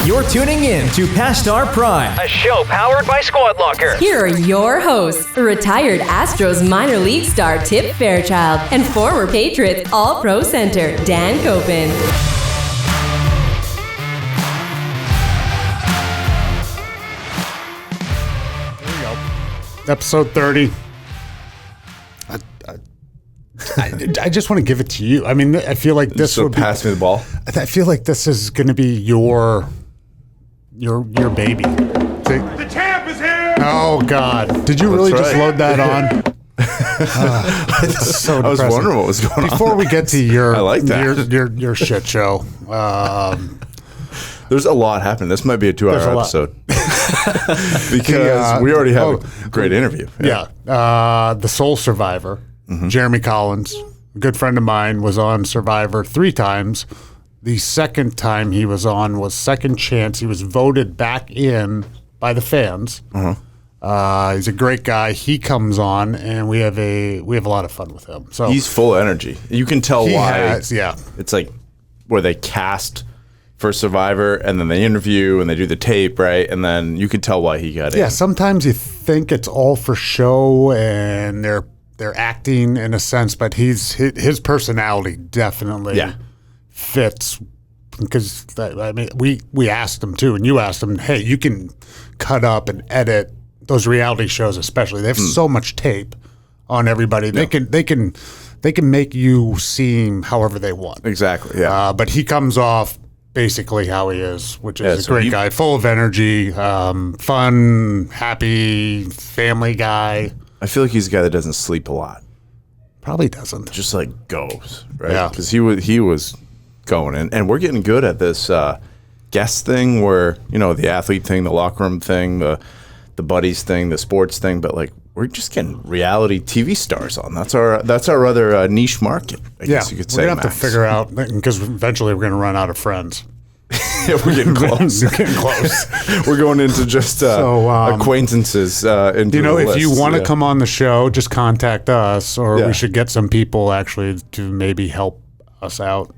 You're tuning in to Past Our Prime, A show powered by Squad Locker. Here are your hosts, retired Astros minor league star Tip Fairchild and former Patriots All-Pro center Dan Copen. There we go. Episode 30. I just want to give it to you. I mean, I feel like this would pass me the ball. I feel like this is going to be your baby. The champ is here! Oh God! Did you really just right. load that on? So I was depressing. wondering what was going on. Before we get to your I like that. your shit show. There's a lot happening. This might be a 2-hour episode. Because we already have a great interview. Yeah. The Soul Survivor, Jeremy Collins, a good friend of mine, was on Survivor 3 times. The second time he was on was second chance. He was voted back in by the fans. He's a great guy. He comes on, and we have a lot of fun with him. So He's full of energy. You can tell why. Yeah. It's like where they cast for Survivor, and then they interview, and they do the tape, right? And then you can tell why he got in. Yeah, sometimes you think it's all for show, and they're acting in a sense, but his personality definitely fits. Because I mean, we asked him too, and you asked him, hey, you can cut up and edit those reality shows, especially. They have so much tape on everybody. They can make you seem however they want. Exactly. Yeah. But he comes off basically how he is, which is a great guy, full of energy, fun, happy, family guy. I feel like he's a guy that doesn't sleep a lot. Probably doesn't. Just like goes, right? Yeah. Because he was going in, and we're getting good at this guest thing, where the athlete thing, the locker room thing, the buddies thing, the sports thing, but like we're just getting reality TV stars on. That's our other niche market. I guess you could say. We're gonna have to figure out, because eventually we're gonna run out of friends. Yeah, we're getting close. We're getting close. We're going into just acquaintances. Into if you want to come on the show, just contact us, or we should get some people actually to maybe help us out.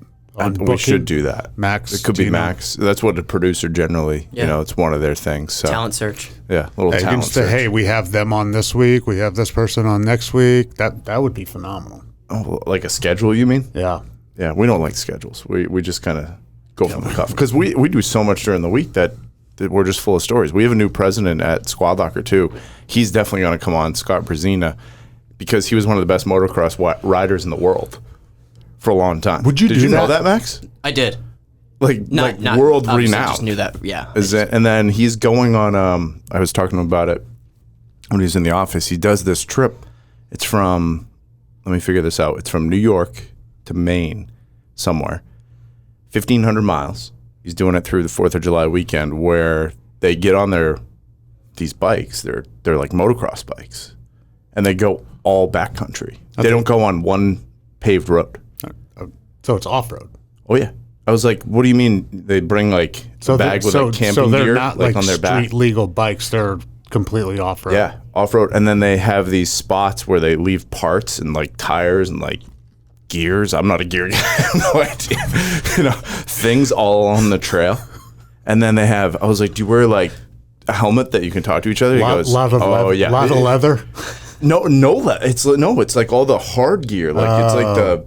We should do that. Max. It could be Max. That's what a producer generally, it's one of their things. So. Talent search. Yeah, little you talent can say, search. hey, we have them on this week. We have this person on next week. That would be phenomenal. Oh, like a schedule, you mean? Yeah. Yeah, we don't like schedules. We just kind of go from the cuff. Because we do so much during the week that we're just full of stories. We have a new president at Squad Locker, too. He's definitely going to come on, Scott Brzezina, because he was one of the best motocross riders in the world for a long time. Did you know that, Max? I did. Not world renowned. I just knew that. Yeah. And then he's going on. I was talking to him about it when he was in the office. He does this trip. It's from. Let me figure this out. It's from New York to Maine, somewhere. 1,500 miles. He's doing it through the 4th of July weekend, where they get on these bikes. They're like motocross bikes, and they go all backcountry. Okay. They don't go on one paved road. So it's off road. Oh yeah. I was like, what do you mean they bring like a bag with like camping they're gear not like on their back? Street legal bikes. They're completely off road. Yeah, off road. And then they have these spots where they leave parts and like tires and like gears. I'm not a gear guy. I have no idea. Things all on the trail. And then they have. I was like, do you wear like a helmet that you can talk to each other? He goes, lot of leather. No, it's like all the hard gear. Like it's like the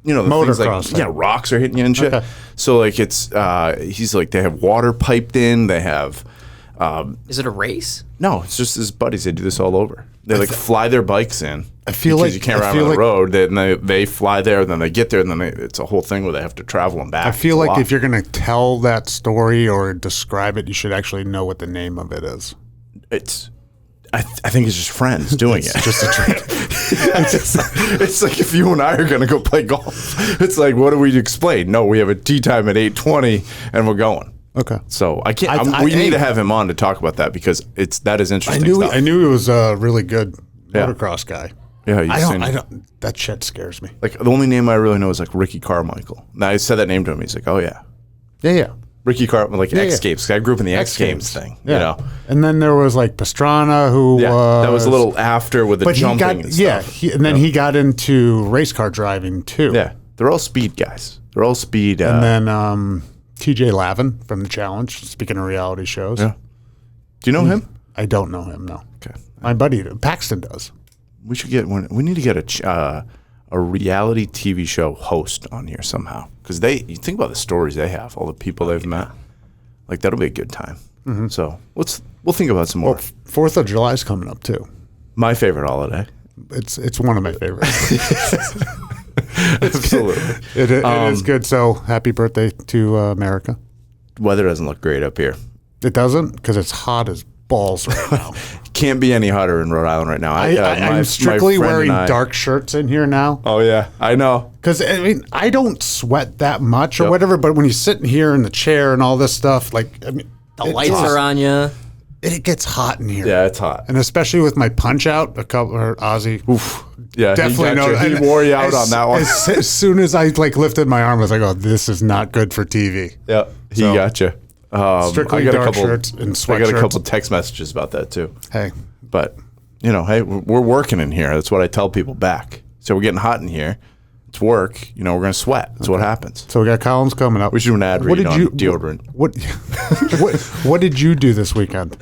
MOTOCROSS. Things like, rocks are hitting you and shit. Okay. So like it's he's like, they have water piped in. They have. Is it a race? No, it's just his buddies. They do this all over. They like fly their bikes in. I feel because like you can't ride on the road. They fly there, then they get there, and then it's a whole thing where they have to travel them back. I feel like if you're going to tell that story or describe it, you should actually know what the name of it is. I think it's just friends doing it. Just a trip. It's like if you and I are going to go play golf. It's like, what do we explain? No, we have a tee time at 8:20, and we're going. Okay. So I can't. We need to have him on to talk about that, because that is interesting. I knew he was a really good motocross guy. Yeah, I don't. That shit scares me. Like the only name I really know is like Ricky Carmichael. Now I said that name to him. He's like, oh yeah. Yeah. Ricky Carmichael, like X Games. I grew up in the X Games thing. Yeah. And then there was like Pastrana, who that was a little after with the jumping and stuff. And then he got into race car driving too. Yeah, they're all speed guys. They're all speed. And then TJ Lavin from The Challenge, speaking of reality shows. Yeah. Do you know him? I don't know him, no. Okay. My buddy Paxton does. We should get one. We need to get a reality TV show host on here somehow. Because you think about the stories they have, all the people they've met. Like, that'll be a good time. Mm-hmm. So we'll think about some more. Well, 4th of July is coming up, too. My favorite holiday. It's one of my favorites. Absolutely. It is good. So happy birthday to America. Weather doesn't look great up here. It doesn't? Because it's hot as balls right now. Can't be any hotter in Rhode Island right now. I'm strictly wearing dark shirts in here now. Oh, yeah. I know. Because, I mean, I don't sweat that much or whatever, but when you're sitting here in the chair and all this stuff, like, I mean, The lights are on you. It gets hot in here. Yeah, it's hot. And especially with my punch out, Ozzy. Oof. Yeah, definitely he wore you out on that one. As soon as I lifted my arm, I was like, "Oh, this is not good for TV." Yeah, he got you. Strictly dark shirts and sweatshirts. I got a couple text messages about that too. Hey, but hey, we're working in here. That's what I tell people back. So we're getting hot in here. It's work. We're going to sweat. That's what happens. So we got columns coming up. We should do an ad read on deodorant. What did you do this weekend?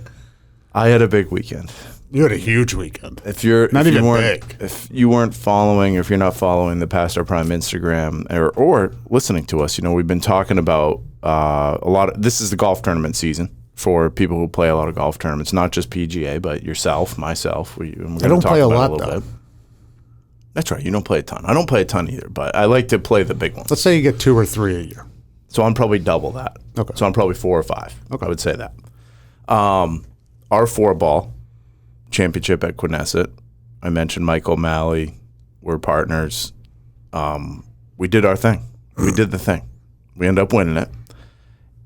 I had a big weekend. You had a huge weekend. If you're not if even you weren't, big. If you weren't following, or if you're not following the Past Our Prime Instagram or listening to us, we've been talking about a lot of. This is the golf tournament season for people who play a lot of golf tournaments, not just PGA, but yourself, myself. I don't play a lot though. Bit. That's right. You don't play a ton. I don't play a ton either, but I like to play the big ones. Let's say you get 2 or 3 a year. So I'm probably double that. Okay. So I'm probably 4 or 5. Okay. I would say that. Our 4-ball championship at Quinnesset. I mentioned Mike O'Malley. We're partners. We did our thing. We did the thing. We ended up winning it.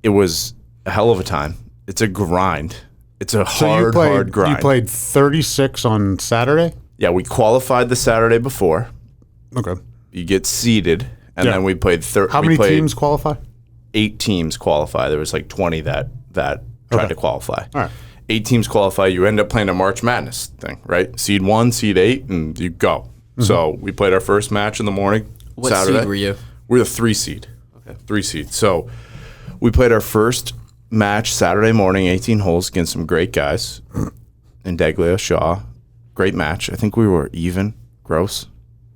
It was a hell of a time. It's a grind. It's a hard grind. You played 36 on Saturday? Yeah, we qualified the Saturday before. Okay. You get seeded, and then we played 30. How many teams qualify? 8 teams qualify. There was like 20 that tried to qualify. All right. 8 teams qualify. You end up playing a March Madness thing, right? Seed 1, seed 8, and you go. Mm-hmm. So we played our first match in the morning. What Saturday. seed were you? We're the 3 seed. Okay. 3 seed. So we played our first match Saturday morning, 18 holes against some great guys in Deglia, Shaw. Great match. I think we were even, gross,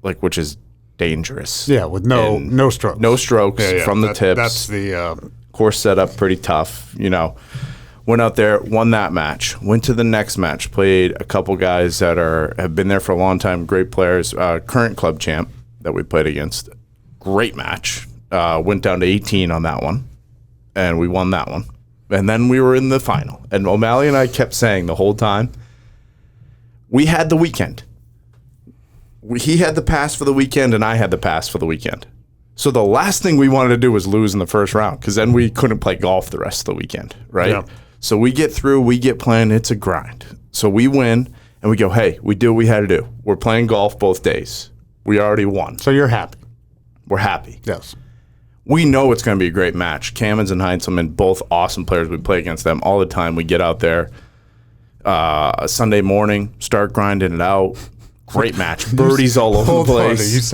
which is dangerous. Yeah, with no strokes. No strokes from the tips. That's the course set up pretty tough, Went out there, won that match. Went to the next match. Played a couple guys that have been there for a long time. Great players. Current club champ that we played against. Great match. Went down to 18 on that one, and we won that one. And then we were in the final. And O'Malley and I kept saying the whole time, we had the weekend. He had the pass for the weekend, and I had the pass for the weekend. So the last thing we wanted to do was lose in the first round, because then we couldn't play golf the rest of the weekend, right? Yeah. So we get through, we get playing, it's a grind. So we win, and we go, hey, we did what we had to do. We're playing golf both days. We already won. So you're happy? We're happy. Yes. We know it's going to be a great match. Cammons and Heinzelman, both awesome players. We play against them all the time. We get out there Sunday morning, start grinding it out. Great match. Birdies all over the place.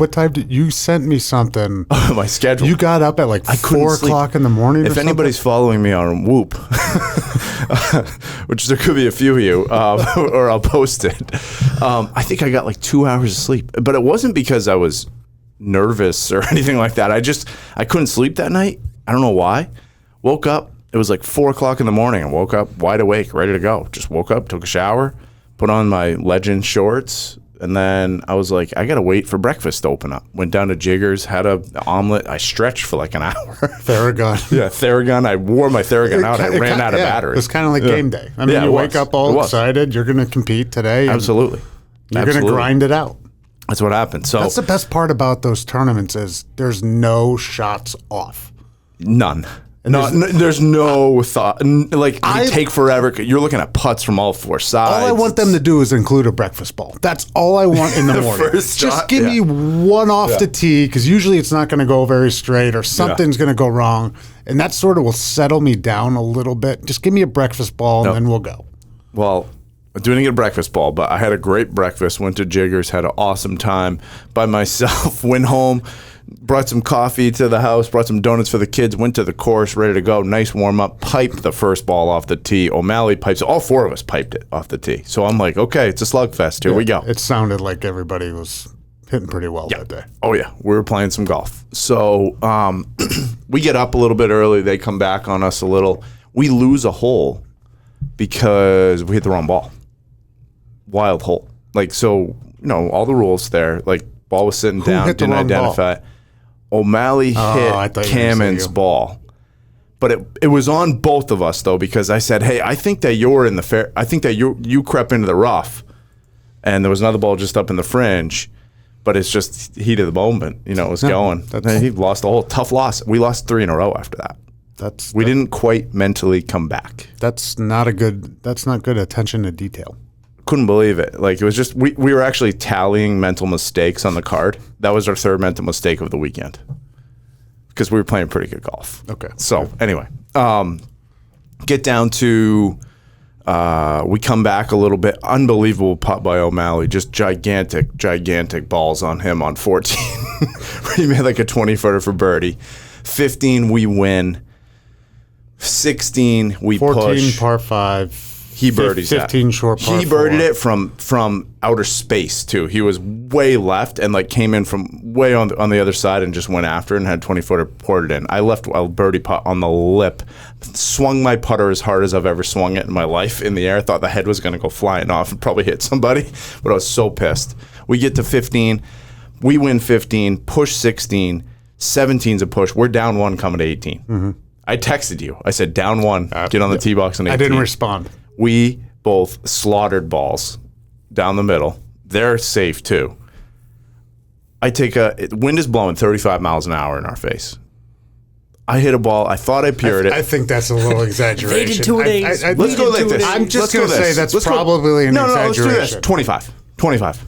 What time did you sent me something? My schedule. You got up at 4 o'clock in the morning. If anybody's following me on Whoop, which there could be a few of you, or I'll post it. I think I got 2 hours of sleep, but it wasn't because I was nervous or anything like that. I couldn't sleep that night. I don't know why. Woke up. It was 4 o'clock in the morning. I woke up wide awake, ready to go. Just woke up, took a shower, put on my Legend shorts, and then I was like, I got to wait for breakfast to open up. Went down to Jigger's, had an omelet. I stretched for an hour. Theragun. Yeah, Theragun. I wore my Theragun out. I ran out of battery. It was kind of like game day. I mean, you wake up all excited. You're going to compete today. Absolutely. You're going to grind it out. That's what happened. So that's the best part about those tournaments is there's no shots off. None. There's no thought. They take forever. You're looking at putts from all 4 sides. All I want them to do is include a breakfast ball. That's all I want in the morning. Just give me one off the tee, because usually it's not going to go very straight or something's going to go wrong. And that sort of will settle me down a little bit. Just give me a breakfast ball and then we'll go. Well, Didn't get a breakfast ball, but I had a great breakfast. Went to Jiggers, had an awesome time by myself. Went home, brought some coffee to the house, brought some donuts for the kids. Went to the course, ready to go. Nice warm up. Piped the first ball off the tee. O'Malley pipes. All four of us piped it off the tee. So I'm like, okay, it's a slugfest. Here we go. It sounded like everybody was hitting pretty well that day. Oh yeah, we were playing some golf. So we get up a little bit early. They come back on us a little. We lose a hole because we hit the wrong ball. Wild hole. Like, so, all the rules there. Like, ball was sitting down, didn't identify it. O'Malley hit Cammon's ball. But it was on both of us, though, because I said, hey, I think that you're in the fair. I think that you crept into the rough. And there was another ball just up in the fringe. But it's just heat of the moment. It was going. He lost the hole. Tough loss. We lost 3 in a row after that. We didn't quite mentally come back. That's not good attention to detail. Couldn't believe it. Like, it was just we were actually tallying mental mistakes on the card. That was our third mental mistake of the weekend because we were playing pretty good golf. Okay. So anyway, get down to we come back a little bit. Unbelievable putt by O'Malley. Just gigantic balls on him on 14. He made like a 20-footer for birdie. 15 we win. 16 we 14 push. par 5. He birdies 15 short par. He birdied it from outer space too. He was way left and like came in from way on the other side and just went after it and had 20-footer poured it in. I left a birdie putt on the lip, swung my putter as hard as I've ever swung it in my life in the air. Thought the head was going to go flying off and probably hit somebody, but I was so pissed. We get to 15, we win 15, push 16, 17's a push. We're down 1 coming to 18. Mm-hmm. I texted you. I said down 1, get on the tee box on 18. I didn't respond. We both slaughtered balls down the middle. They're safe too. Wind is blowing 35 miles an hour in our face. I hit a ball. I thought I pured it. I think that's a little exaggeration. Faded 2 days. Let's go like this. I'm just going to say that's probably an exaggeration. No, let's do this. 25.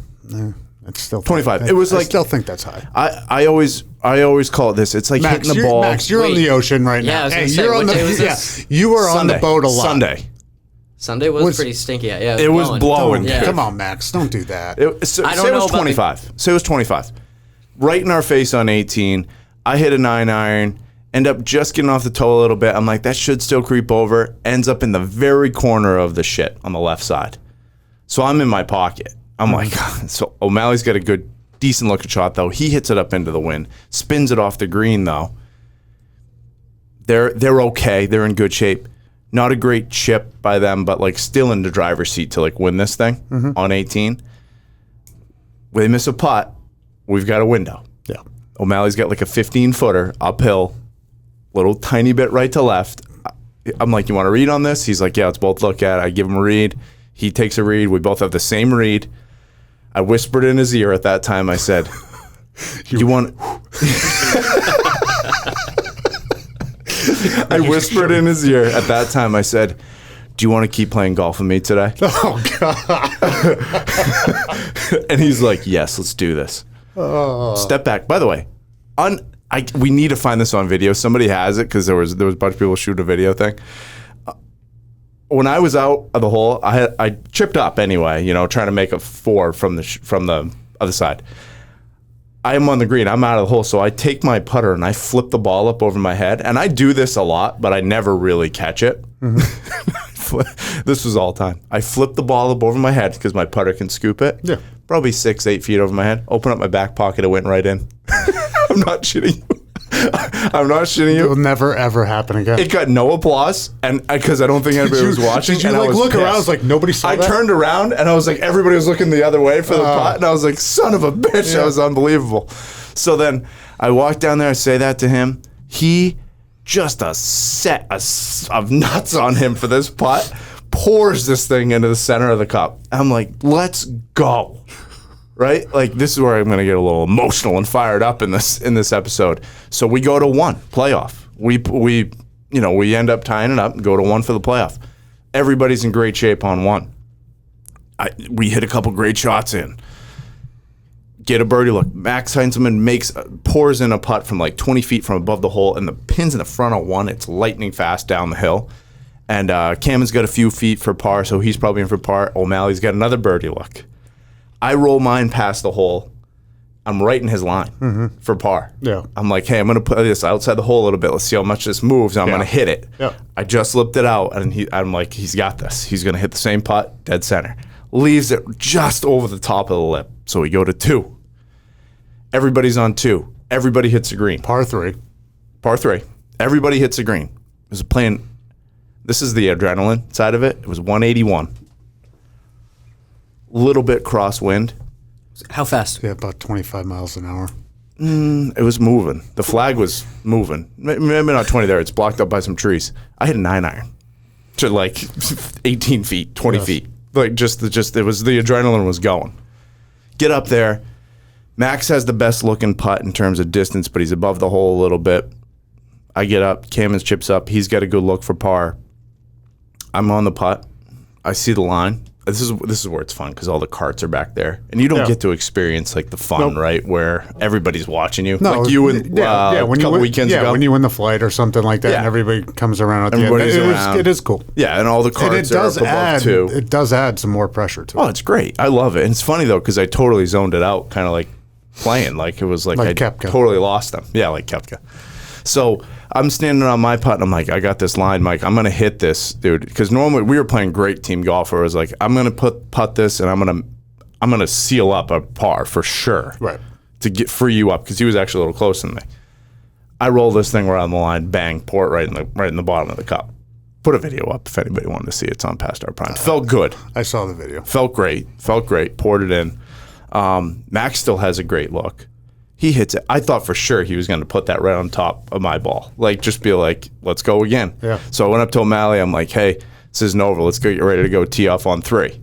It's still 25. It was like, I still think that's high. I always call it this. It's like Max, hitting the ball. Max, you're on the ocean right now. Yeah, I was gonna say, you're on what the day was this? you were on the boat a lot. Sunday was pretty stinky. Yeah, it was blowing. Yeah. Come on, Max, don't do that. I don't say know it was about 25. Say it was 25. Right in our face on 18. I hit a 9-iron. End up just getting off the toe a little bit. I'm like, that should still creep over. Ends up in the very corner of the shit on the left side. So I'm in my pocket. I'm like, so O'Malley's got a decent looking shot though. He hits it up into the wind. Spins it off the green though. They're okay. They're in good shape. Not a great chip by them, but like still in the driver's seat to like win this thing on 18. They miss a putt. We've got a window. Yeah. O'Malley's got like a 15-footer uphill, little tiny bit right to left. I'm like, you want to read on this? He's like, yeah, let's both look at it. I give him a read. He takes a read. We both have the same read. I whispered in his ear at that time. I said, you want... I whispered in his ear at that time. I said, do you want to keep playing golf with me today? Oh, God. And he's like, yes, let's do this. Oh. Step back. By the way, we need to find this on video. Somebody has it because there was a bunch of people shooting a video thing. When I was out of the hole, I chipped up anyway, trying to make a 4 from the other side. I am on the green. I'm out of the hole, so I take my putter and I flip the ball up over my head. And I do this a lot, but I never really catch it. Mm-hmm. This was all time. I flip the ball up over my head because my putter can scoop it. Yeah, probably 6-8 feet over my head. Open up my back pocket. It went right in. I'm not shitting you. I'm not shitting you. It will never, ever happen again. It got no applause, and because I don't think anybody was watching. Did you and I was look pissed. around? I was like, nobody saw that? I turned around, and I was like, everybody was looking the other way for the pot, and I was like, son of a bitch, that was unbelievable. So then I walked down there, I say that to him. He, just a set of nuts on him for this putt, pours this thing into the center of the cup. I'm like, let's go. Right? Like, this is where I'm going to get a little emotional and fired up in this episode. So we go to 1 playoff. We end up tying it up and go to 1 for the playoff. Everybody's in great shape on 1. We hit a couple great shots in. Get a birdie look. Max Heinzelman pours in a putt from like 20 feet from above the hole, and the pin's in the front of 1. It's lightning fast down the hill. And Cameron's got a few feet for par, so he's probably in for par. O'Malley's got another birdie look. I roll mine past the hole. I'm right in his line for par. Yeah. I'm like, hey, I'm going to put this outside the hole a little bit. Let's see how much this moves. I'm going to hit it. Yeah. I just lipped it out, and I'm like, he's got this. He's going to hit the same putt, dead center. Leaves it just over the top of the lip. So we go to 2. Everybody's on 2. Everybody hits a green. Par 3. Par 3. Everybody hits a green. It was playing. This is the adrenaline side of it. It was 181. Little bit crosswind. How fast? Yeah, about 25 miles an hour. It was moving. The flag was moving. Maybe not 20 there. It's blocked up by some trees. I hit a 9-iron to like 18 feet, 20 feet. Like just it was the adrenaline was going. Get up there. Max has the best looking putt in terms of distance, but he's above the hole a little bit. I get up. Cameron's chips up. He's got a good look for par. I'm on the putt. I see the line. This is where it's fun because all the carts are back there, and you don't get to experience like the fun, right? Where everybody's watching you, like you and a couple weekends ago. When you win the flight or something like that, and everybody comes around at the end. It is cool. Yeah, and all the carts are up above too. It does add some more pressure to it. Oh, it's great. I love it. And it's funny though because I totally zoned it out, kind of like playing, like it was like I Koepka. Totally lost them. Yeah, like Koepka. So I'm standing on my putt, and I'm like, I got this line, Mike. I'm going to hit this, dude. Because normally we were playing great team golf where I was like, I'm going to putt this, and I'm going to seal up a par for sure. Right. To free you up, because he was actually a little closer than me. I roll this thing around the line, bang, pour it right in the bottom of the cup. Put a video up if anybody wanted to see it. It's on Past Our Prime. Felt good. I saw the video. Felt great. Poured it in. Max still has a great look. He hits it. I thought for sure he was going to put that right on top of my ball. Like, just be like, let's go again. Yeah. So I went up to O'Malley. I'm like, hey, this isn't over. Let's get ready to go tee off on 3.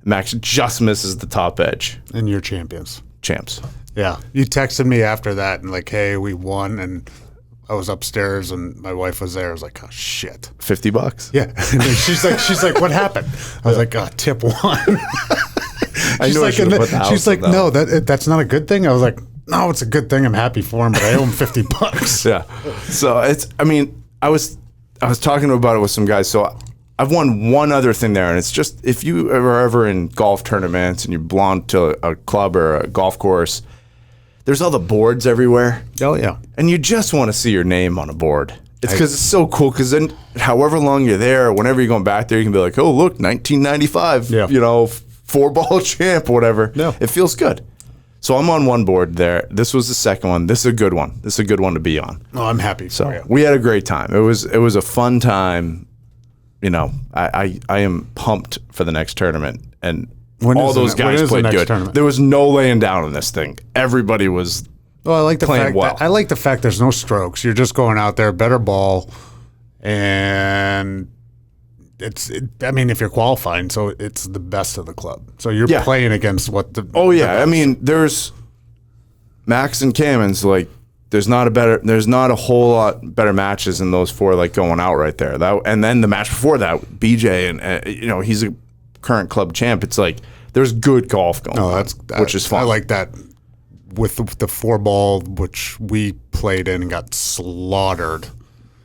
Max just misses the top edge. And you're champions. Champs. Yeah. You texted me after that and like, hey, we won. And I was upstairs and my wife was there. I was like, oh, shit. $50. Yeah. And then she's like, what happened? I was like, oh, tip 1. I knew I should have put the house she's like, up, no, that's not a good thing. I was like, no, it's a good thing. I'm happy for him, but I owe him $50. Yeah. So I was talking about it with some guys. So I've won one other thing there, and it's just if you are ever in golf tournaments and you belong to a club or a golf course, there's all the boards everywhere. Oh, yeah. And you just want to see your name on a board. It's because it's so cool because then however long you're there, whenever you're going back there, you can be like, oh, look, 1995, 4-ball champ or whatever. Yeah. It feels good. So I'm on one board there. This was the second one. This is a good one. This is a good one to be on. Oh, I'm happy so for you. We had a great time. It was a fun time. I am pumped for the next tournament. And all those guys played good. Tournament? There was no laying down on this thing. Everybody was I like the playing fact well. I like the fact there's no strokes. You're just going out there, better ball, and if you're qualifying, so it's the best of the club. So you're playing against what the I mean, there's Max and Camen's like there's not a whole lot better matches than those 4 like going out right there. And then the match before that, BJ and he's a current club champ. It's like there's good golf going on, which is fun. I like that with the 4-ball, which we played in and got slaughtered.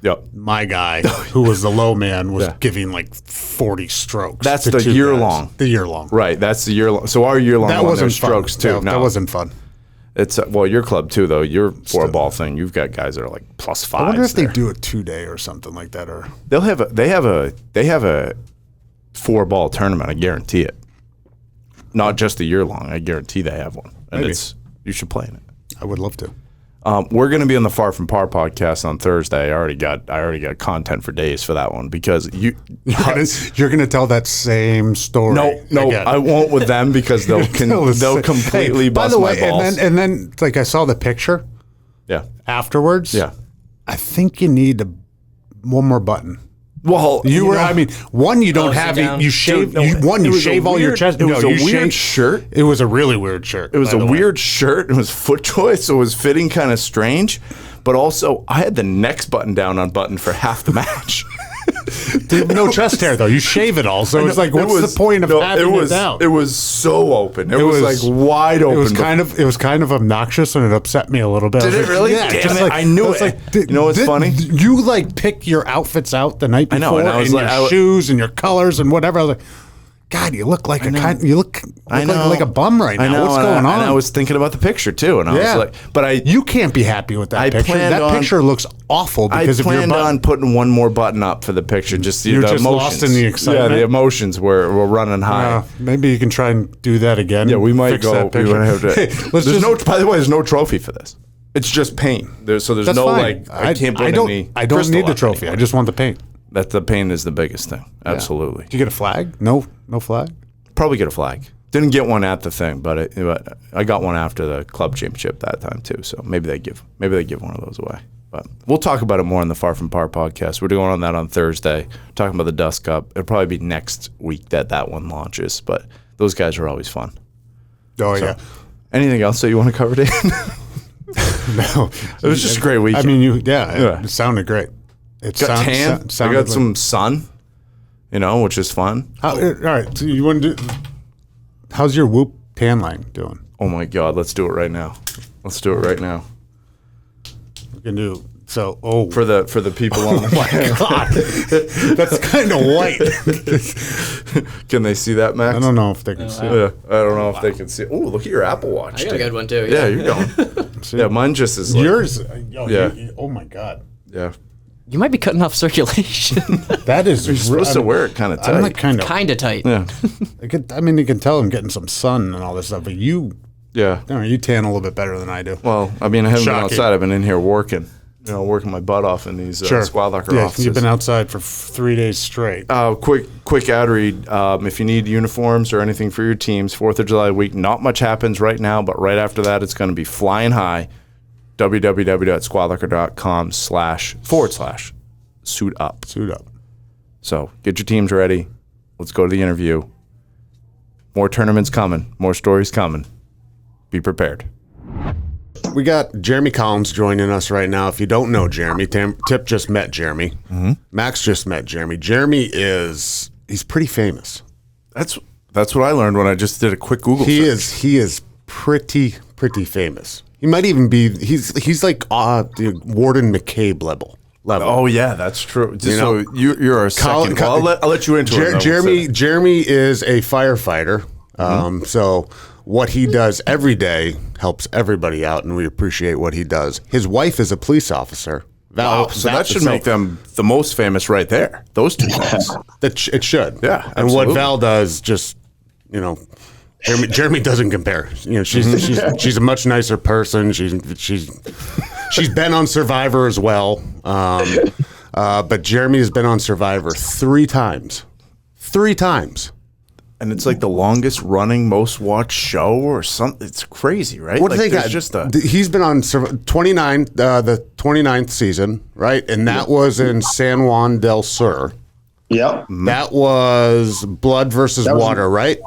Yep. My guy, who was the low man, was giving like 40 strokes. That's the year long. The year long. Right. That's the year long. So our year long that wasn't strokes fun. too. No, that wasn't fun. It's your club too though. Your 4-ball thing. You've got guys that are like +5. I wonder if they do a 2-day or something like that, or they have a 4-ball tournament. I guarantee it. Not just a year long. I guarantee they have one, and you should play in it. I would love to. We're going to be on the Far From Par podcast on Thursday. I already got content for days for that one because you're going to tell that same story. No, again. I won't with them because they'll completely bust my balls. And then like I saw the picture. Yeah. Afterwards. Yeah. I think you need one more button. Well, one you don't have. You shave. You shave all your chest. It was a weird shirt. It was a really weird shirt. It was a weird shirt. It was foot choice, so it was fitting kind of strange. But also, I had the next button down unbuttoned for half the match. no chest hair though. You shave it all, so it's like, what's the point of having it down? It was so open. It was like wide open. It was kind of obnoxious, and it upset me a little bit. Did it really? Yeah, Damn it! I knew it. You know what's funny? You like pick your outfits out the night before, I know, and I was and your shoes and your colors and whatever. I was like, God, you look like like a bum right now. What's going on? And I was thinking about the picture too, and I was like, but you can't be happy with that picture. That picture looks awful because I planned on putting one more button up for the picture. Just the emotions. Lost in the excitement. Yeah, the emotions were running high. Maybe you can try and do that again. Yeah, we might fix go. That picture. Have to, by the way, there's no trophy for this. It's just paint. There's no fine. like. I can't put any. I don't need the trophy. I just want the paint. That the paint is the biggest thing. Absolutely. Did you get a flag? No flag. Probably get a flag. Didn't get one at the thing, but I got one after the club championship that time too. So maybe they give one of those away. But we'll talk about it more in the Far From Par podcast. We're doing on that on Thursday. Talking about the Dust Cup. It'll probably be next week that one launches. But those guys are always fun. Oh yeah. Anything else that you want to cover, Dan? No. It was just a great weekend. I mean, it sounded great. It got tan. I got some sun. Which is fun. All right, so you want to do? How's your Whoop tan line doing? Oh my God, let's do it right now. We can do so. For the people on the God, that's kind of white. Can they see that, Max? I don't know if they can see it. Yeah, I don't know if they can see it. Oh, look at your Apple Watch. I got a good one too. Yeah, you're going. Yeah, mine just is like, yours. Yeah. Oh my God. Yeah. You might be cutting off circulation. That is. You're supposed to wear it kind of tight. I'm like kind of tight. Yeah. you can tell I'm getting some sun and all this stuff, but you tan a little bit better than I do. Well, I mean, I haven't been outside. I've been in here working my butt off in these Squad Locker offices. You've been outside for 3 days straight. Quick ad read. If you need uniforms or anything for your teams, 4th of July week, not much happens right now, but right after that, it's going to be flying high. www.squadlocker.com//suit up. Suit up. So get your teams ready. Let's go to the interview. More tournaments coming. More stories coming. Be prepared. We got Jeremy Collins joining us right now. If you don't know Jeremy, Tip just met Jeremy. Mm-hmm. Max just met Jeremy. Jeremy he's pretty famous. That's what I learned when I just did a quick Google search. He is pretty famous. He might even be. He's like the Warden McCabe level. Oh yeah, that's true. So you're a second. I'll let you into it. Jeremy is a firefighter. Mm-hmm. So what he does every day helps everybody out, and we appreciate what he does. His wife is a police officer. Val, so that should make them the most famous right there. Those two things. It should. Yeah, absolutely. And what Val does, just Jeremy doesn't compare. She's a much nicer person. She's been on Survivor as well. But Jeremy has been on Survivor 3 times. 3 times. And it's like the longest running, most watched show or something. It's crazy, right? What do they got? He's been on the 29th season, right? And that was in San Juan del Sur. Yep. That was Blood versus Water, right?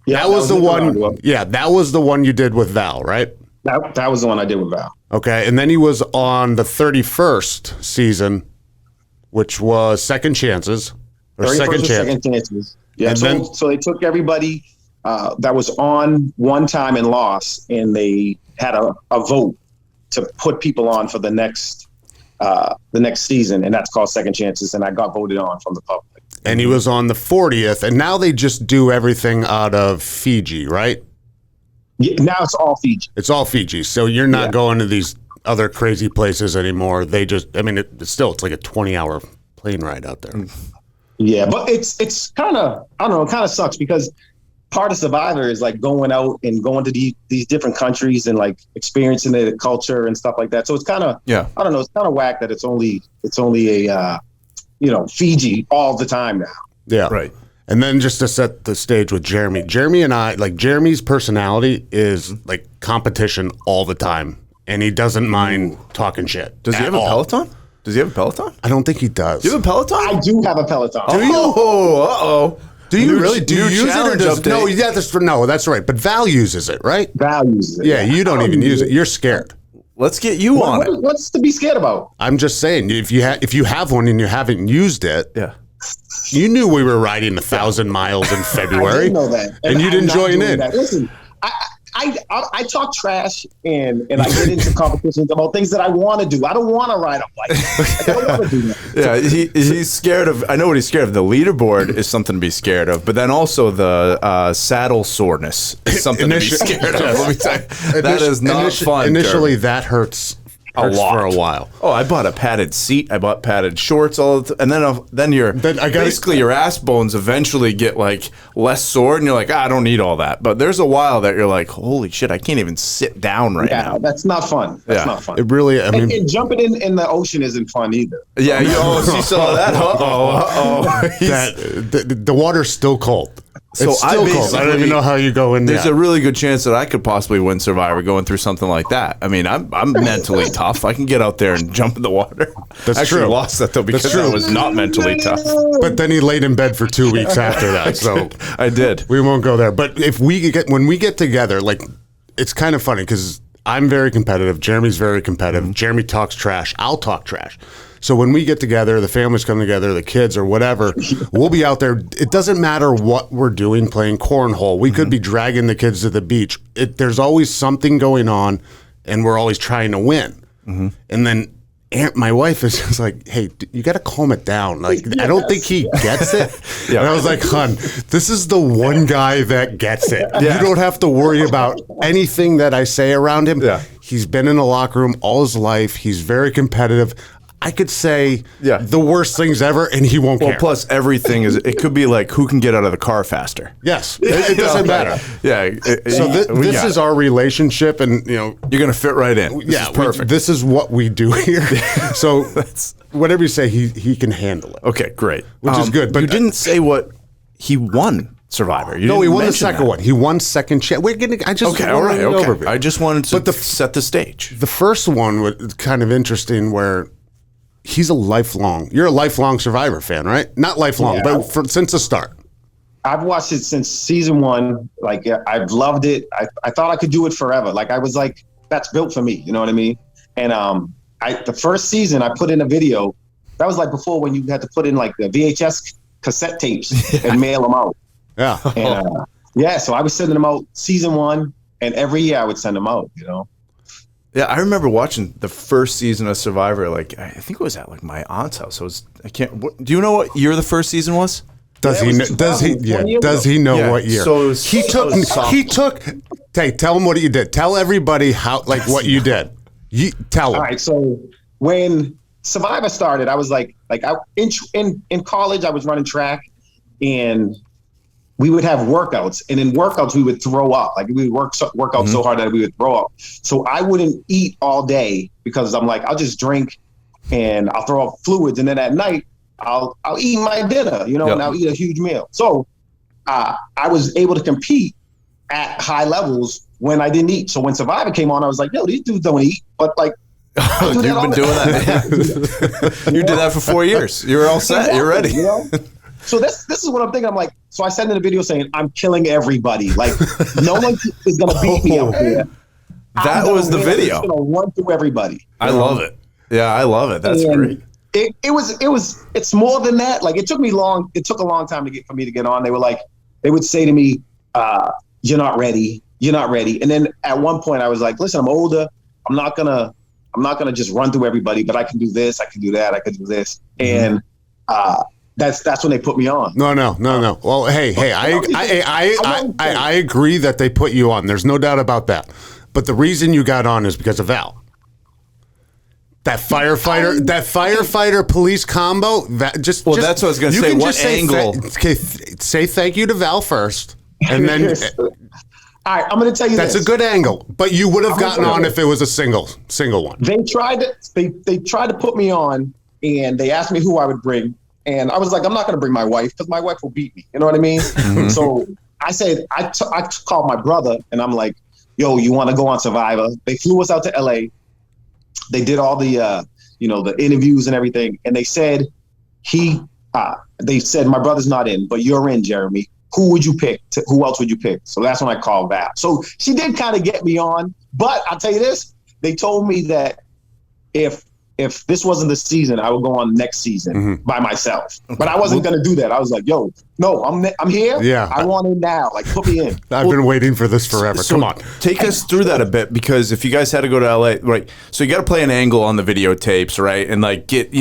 Yeah, that was the one. Yeah, that was the one you did with Val, right? That was the one I did with Val. Okay, and then he was on the 31st season, which was Second Chances. Second Chances. Yeah, so they took everybody that was on one time and lost, and they had a vote to put people on for the next season, and that's called Second Chances, and I got voted on from the public. And he was on the 40th, and now they just do everything out of Fiji, right? Yeah, now it's all Fiji. It's all Fiji, so you're not going to these other crazy places anymore. They just, I mean, it's like a 20-hour plane ride out there. Yeah, but it's kind of, I don't know, it kind of sucks because part of Survivor is like going out and going to these different countries and like experiencing the culture and stuff like that. So it's kind of, I don't know, it's kind of whack that it's only a, Fiji all the time now. Yeah. Right. And then just to set the stage with Jeremy and I, like Jeremy's personality is like competition all the time. And he doesn't mind talking shit. Does he have a Peloton? Does he have a Peloton? I don't think he does. Do you have a Peloton? I do have a Peloton. Do you? Oh, uh-oh. Do you really? Do you use it or just no? Yeah, that's right. But Val uses it, right? Val uses it. Yeah, you don't even use it. You're scared. Let's get you on it. What's to be scared about? I'm just saying, if you have one and you haven't used it, You knew we were riding 1,000 miles in February. I didn't know that. And you didn't join in. That. Listen, I talk trash and I get into competitions about things that I want to do. I don't want to ride a bike. I don't want to do that. Yeah, he's scared of. I know what he's scared of. The leaderboard is something to be scared of, but then also the saddle soreness is something to be scared of. Let me tell you, that is not fun. Initially, that hurts a lot for a while. Oh, I bought a padded seat. I bought padded shorts. And then basically your ass bones eventually get like less sore, and you're like, I don't need all that. But there's a while that you're like, holy shit, I can't even sit down right now. That's not fun. That's not fun. It really. I mean, and jumping in the ocean isn't fun either. Yeah, you saw that? The water's still cold. So it's still cold. I don't even know how you go in there. There's a really good chance that I could possibly win Survivor going through something like that. I mean, I'm mentally tough. I can get out there and jump in the water. That's Actually, true. Lost that though because I was not mentally tough. But then he laid in bed for 2 weeks after that. So I did. We won't go there. But when we get together, like, it's kind of funny because I'm very competitive. Jeremy's very competitive. Mm-hmm. Jeremy talks trash. I'll talk trash. So when we get together, the families come together, the kids or whatever, we'll be out there. It doesn't matter what we're doing, playing cornhole. We could be dragging the kids to the beach. There's always something going on, and we're always trying to win. Mm-hmm. And then my wife is just like, hey, you got to calm it down. Like, I don't think he gets it. And I was like, hon, this is the one guy that gets it. You don't have to worry about anything that I say around him. Yeah. He's been in the locker room all his life. He's very competitive. I could say the worst things ever, and he won't care. Well, plus everything it could be like who can get out of the car faster. Yes, it doesn't matter. Yeah. So this is our relationship, and you're gonna fit right in. This is perfect. This is what we do here. So whatever you say, he can handle it. Okay, great. Which is good. But you didn't say what he won Survivor. No, he won the second one. He won second chance. We're getting. I just okay. I just wanted to set the stage. The first one was kind of interesting, where you're a lifelong Survivor fan, right? Not lifelong, but since the start. I've watched it since season 1. Like, I've loved it. I thought I could do it forever. Like, I was like, that's built for me. You know what I mean? And the first season I put in a video. That was like before when you had to put in like the VHS cassette tapes and mail them out. Yeah. And so I was sending them out season 1, and every year I would send them out, you know? Yeah, I remember watching the first season of Survivor. Like, I think it was at like my aunt's house. So do you know what year the first season was? Does he know what year? So he took. Hey, tell him what you did. Tell everybody what you did. Tell them. All right. So when Survivor started, I was like in college, I was running track, and we would have workouts, and in workouts we would throw up. Like, we would work out so hard that we would throw up. So I wouldn't eat all day because I'm like, I'll just drink and I'll throw up fluids, and then at night I'll eat my dinner, and I'll eat a huge meal. So I was able to compete at high levels when I didn't eat. So when Survivor came on, I was like, yo, these dudes don't eat, but like, you've been doing that. You did that for 4 years. You're all set. Exactly, you're ready. So this is what I'm thinking. I'm like, so I sent in a video saying, I'm killing everybody. Like, no one is going to beat me out there. That was the video. I'm going to run through everybody. I love it. Yeah, I love it. That's great. It's more than that. Like, it took a long time for me to get on. They would say to me, you're not ready. You're not ready. And then at one point I was like, listen, I'm older. I'm not gonna just run through everybody, but I can do this. I can do that. I can do this. And, that's when they put me on. No. Well, hey, I agree that they put you on. There's no doubt about that. But the reason you got on is because of Val. That firefighter police combo. That's what I was going to say. What angle? Say thank you to Val first, and then. All right, I'm going to tell you that's a good angle, but you would have gotten on if it was a single one. They tried to put me on, and they asked me who I would bring. And I was like, I'm not going to bring my wife because my wife will beat me. You know what I mean? So I said, I called my brother, and I'm like, yo, you want to go on Survivor? They flew us out to LA. They did all the, the interviews and everything. And they said, my brother's not in, but you're in, Jeremy. Who would you pick? Who else would you pick? So that's when I called Val. So she did kind of get me on, but I'll tell you this, they told me that if if this wasn't the season, I would go on next season by myself. But I wasn't going to do that. I was like, yo, no, I'm here. Yeah. I want it now. Like, put me in. I've been waiting for this forever. So Come on. take us through that a bit, because if you guys had to go to LA, right? So you got to play an angle on the videotapes, right? And like get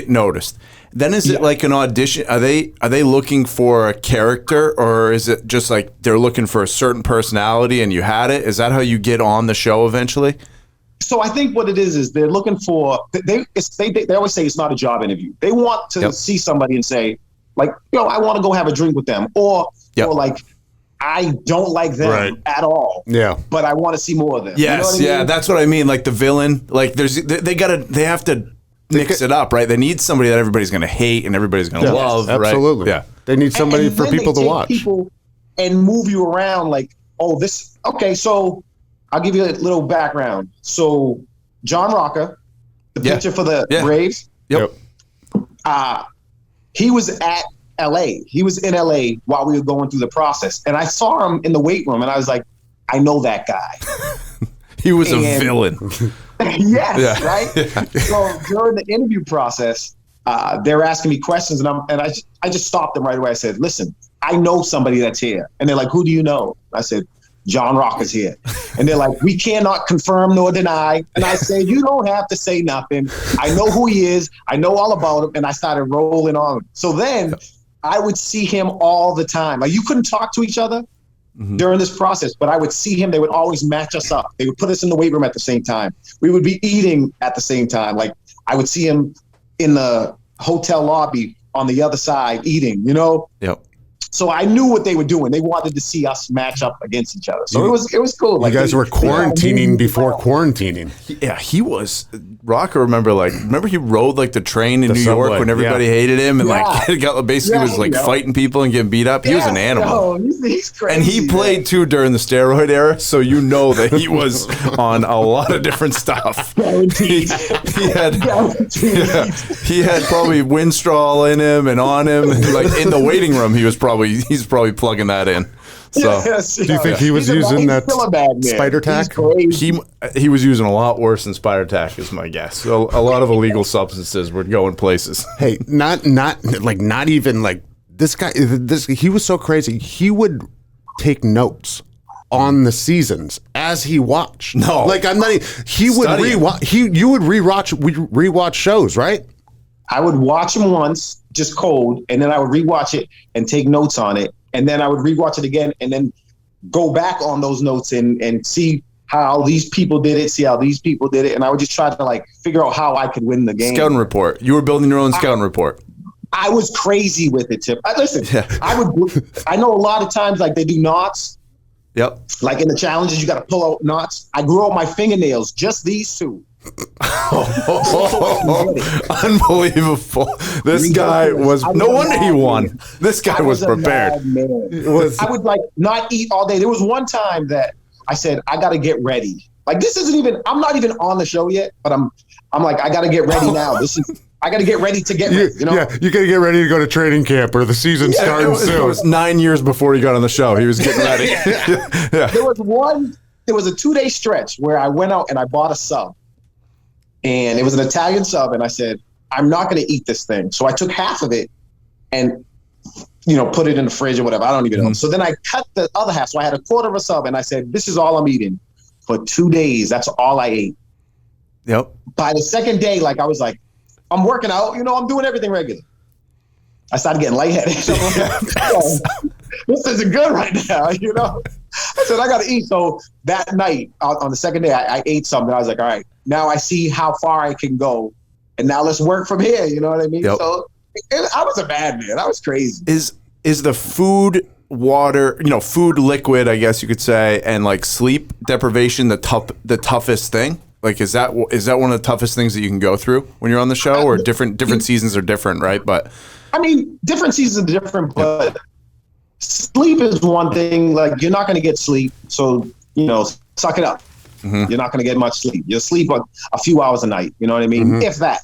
noticed. Then is it like an audition? Are they looking for a character, or is it just like they're looking for a certain personality and you had it? Is that how you get on the show eventually? So I think what it is they're looking for. They always say it's not a job interview. They want to see somebody and say, like, I want to go have a drink with them, or like, I don't like them at all. Yeah, but I want to see more of them. Yes, that's what I mean. Like the villain. Like they have to mix it up, right? They need somebody that everybody's going to hate and everybody's going to love. Absolutely. Right? Yeah, they need somebody for people to watch. People and move you around. Like, okay, so. I'll give you a little background. So, John Rocker, the pitcher for the Braves, he was at LA. He was in LA while we were going through the process. And I saw him in the weight room, and I was like, I know that guy. He was a villain. Yes, right? Yeah. So, during the interview process, they were asking me questions, and I just stopped them right away. I said, listen, I know somebody that's here. And they're like, who do you know? I said, John Rocker's here. And they're like, we cannot confirm nor deny. And I said, you don't have to say nothing. I know who he is. I know all about him. And I started rolling on him. So then I would see him all the time. Like, you couldn't talk to each other during this process, but I would see him. They would always match us up. They would put us in the weight room at the same time. We would be eating at the same time. Like, I would see him in the hotel lobby on the other side eating, Yep. So I knew what they were doing. They wanted to see us match up against each other. So it was cool. Like, you guys were quarantining before quarantining. Yeah, he was. Rocker, remember he rode like the train in New York when everybody hated him and basically was like fighting people and getting beat up. He was an animal. He's crazy. And he played too during the steroid era, so that he was on a lot of different stuff. he had probably Winstrol in him and on him. Like in the waiting room, he's probably plugging that in. So, do you think he was using that spider tack? He was using a lot worse than spider tack, is my guess. So a lot of illegal substances were going places. Hey, not even like this guy. He was so crazy. He would take notes on the seasons as he watched. No, like I'm not. He would rewatch. You would rewatch shows, right? I would watch them once, just cold, and then I would rewatch it and take notes on it. And then I would rewatch it again and then go back on those notes and see how these people did it, see how these people did it. And I would just try to figure out how I could win the game. Scouting report. You were building your own scouting report. I was crazy with it, Tip. Listen, I know a lot of times they do knots. Yep. Like in the challenges, you got to pull out knots. I grew out my fingernails, just these two. Unbelievable. This guy was no wonder he won. This guy was prepared. I would not eat all day. There was one time that I said, I got to get ready. Like, this isn't even, I'm not even on the show yet, but I'm like, I got to get ready now. I got to get ready to get ready, Yeah, you got to get ready to go to training camp or the season's starting soon. It was 9 years before he got on the show. He was getting ready. There was a 2-day stretch where I went out and I bought a sub. And it was an Italian sub, and I said, I'm not going to eat this thing. So I took half of it and, put it in the fridge or whatever. I don't even know. So then I cut the other half. So I had a quarter of a sub, and I said, this is all I'm eating. For 2 days, that's all I ate. Yep. By the second day, I was like, I'm working out. I'm doing everything regular. I started getting lightheaded. This isn't good right now, I said, I got to eat. So that night, on the second day, I ate something. I was like, all right, now I see how far I can go. And now let's work from here. You know what I mean? Yep. So I was a bad man. I was crazy. Is the food, water, food liquid, I guess you could say, and sleep deprivation the toughest thing? Is that one of the toughest things that you can go through when you're on the show, or different seasons are different, right? But I mean, different seasons are different, but sleep is one thing. You're not going to get sleep, so suck it up. You're not going to get much sleep. You'll sleep a few hours a night. You know what I mean? If that.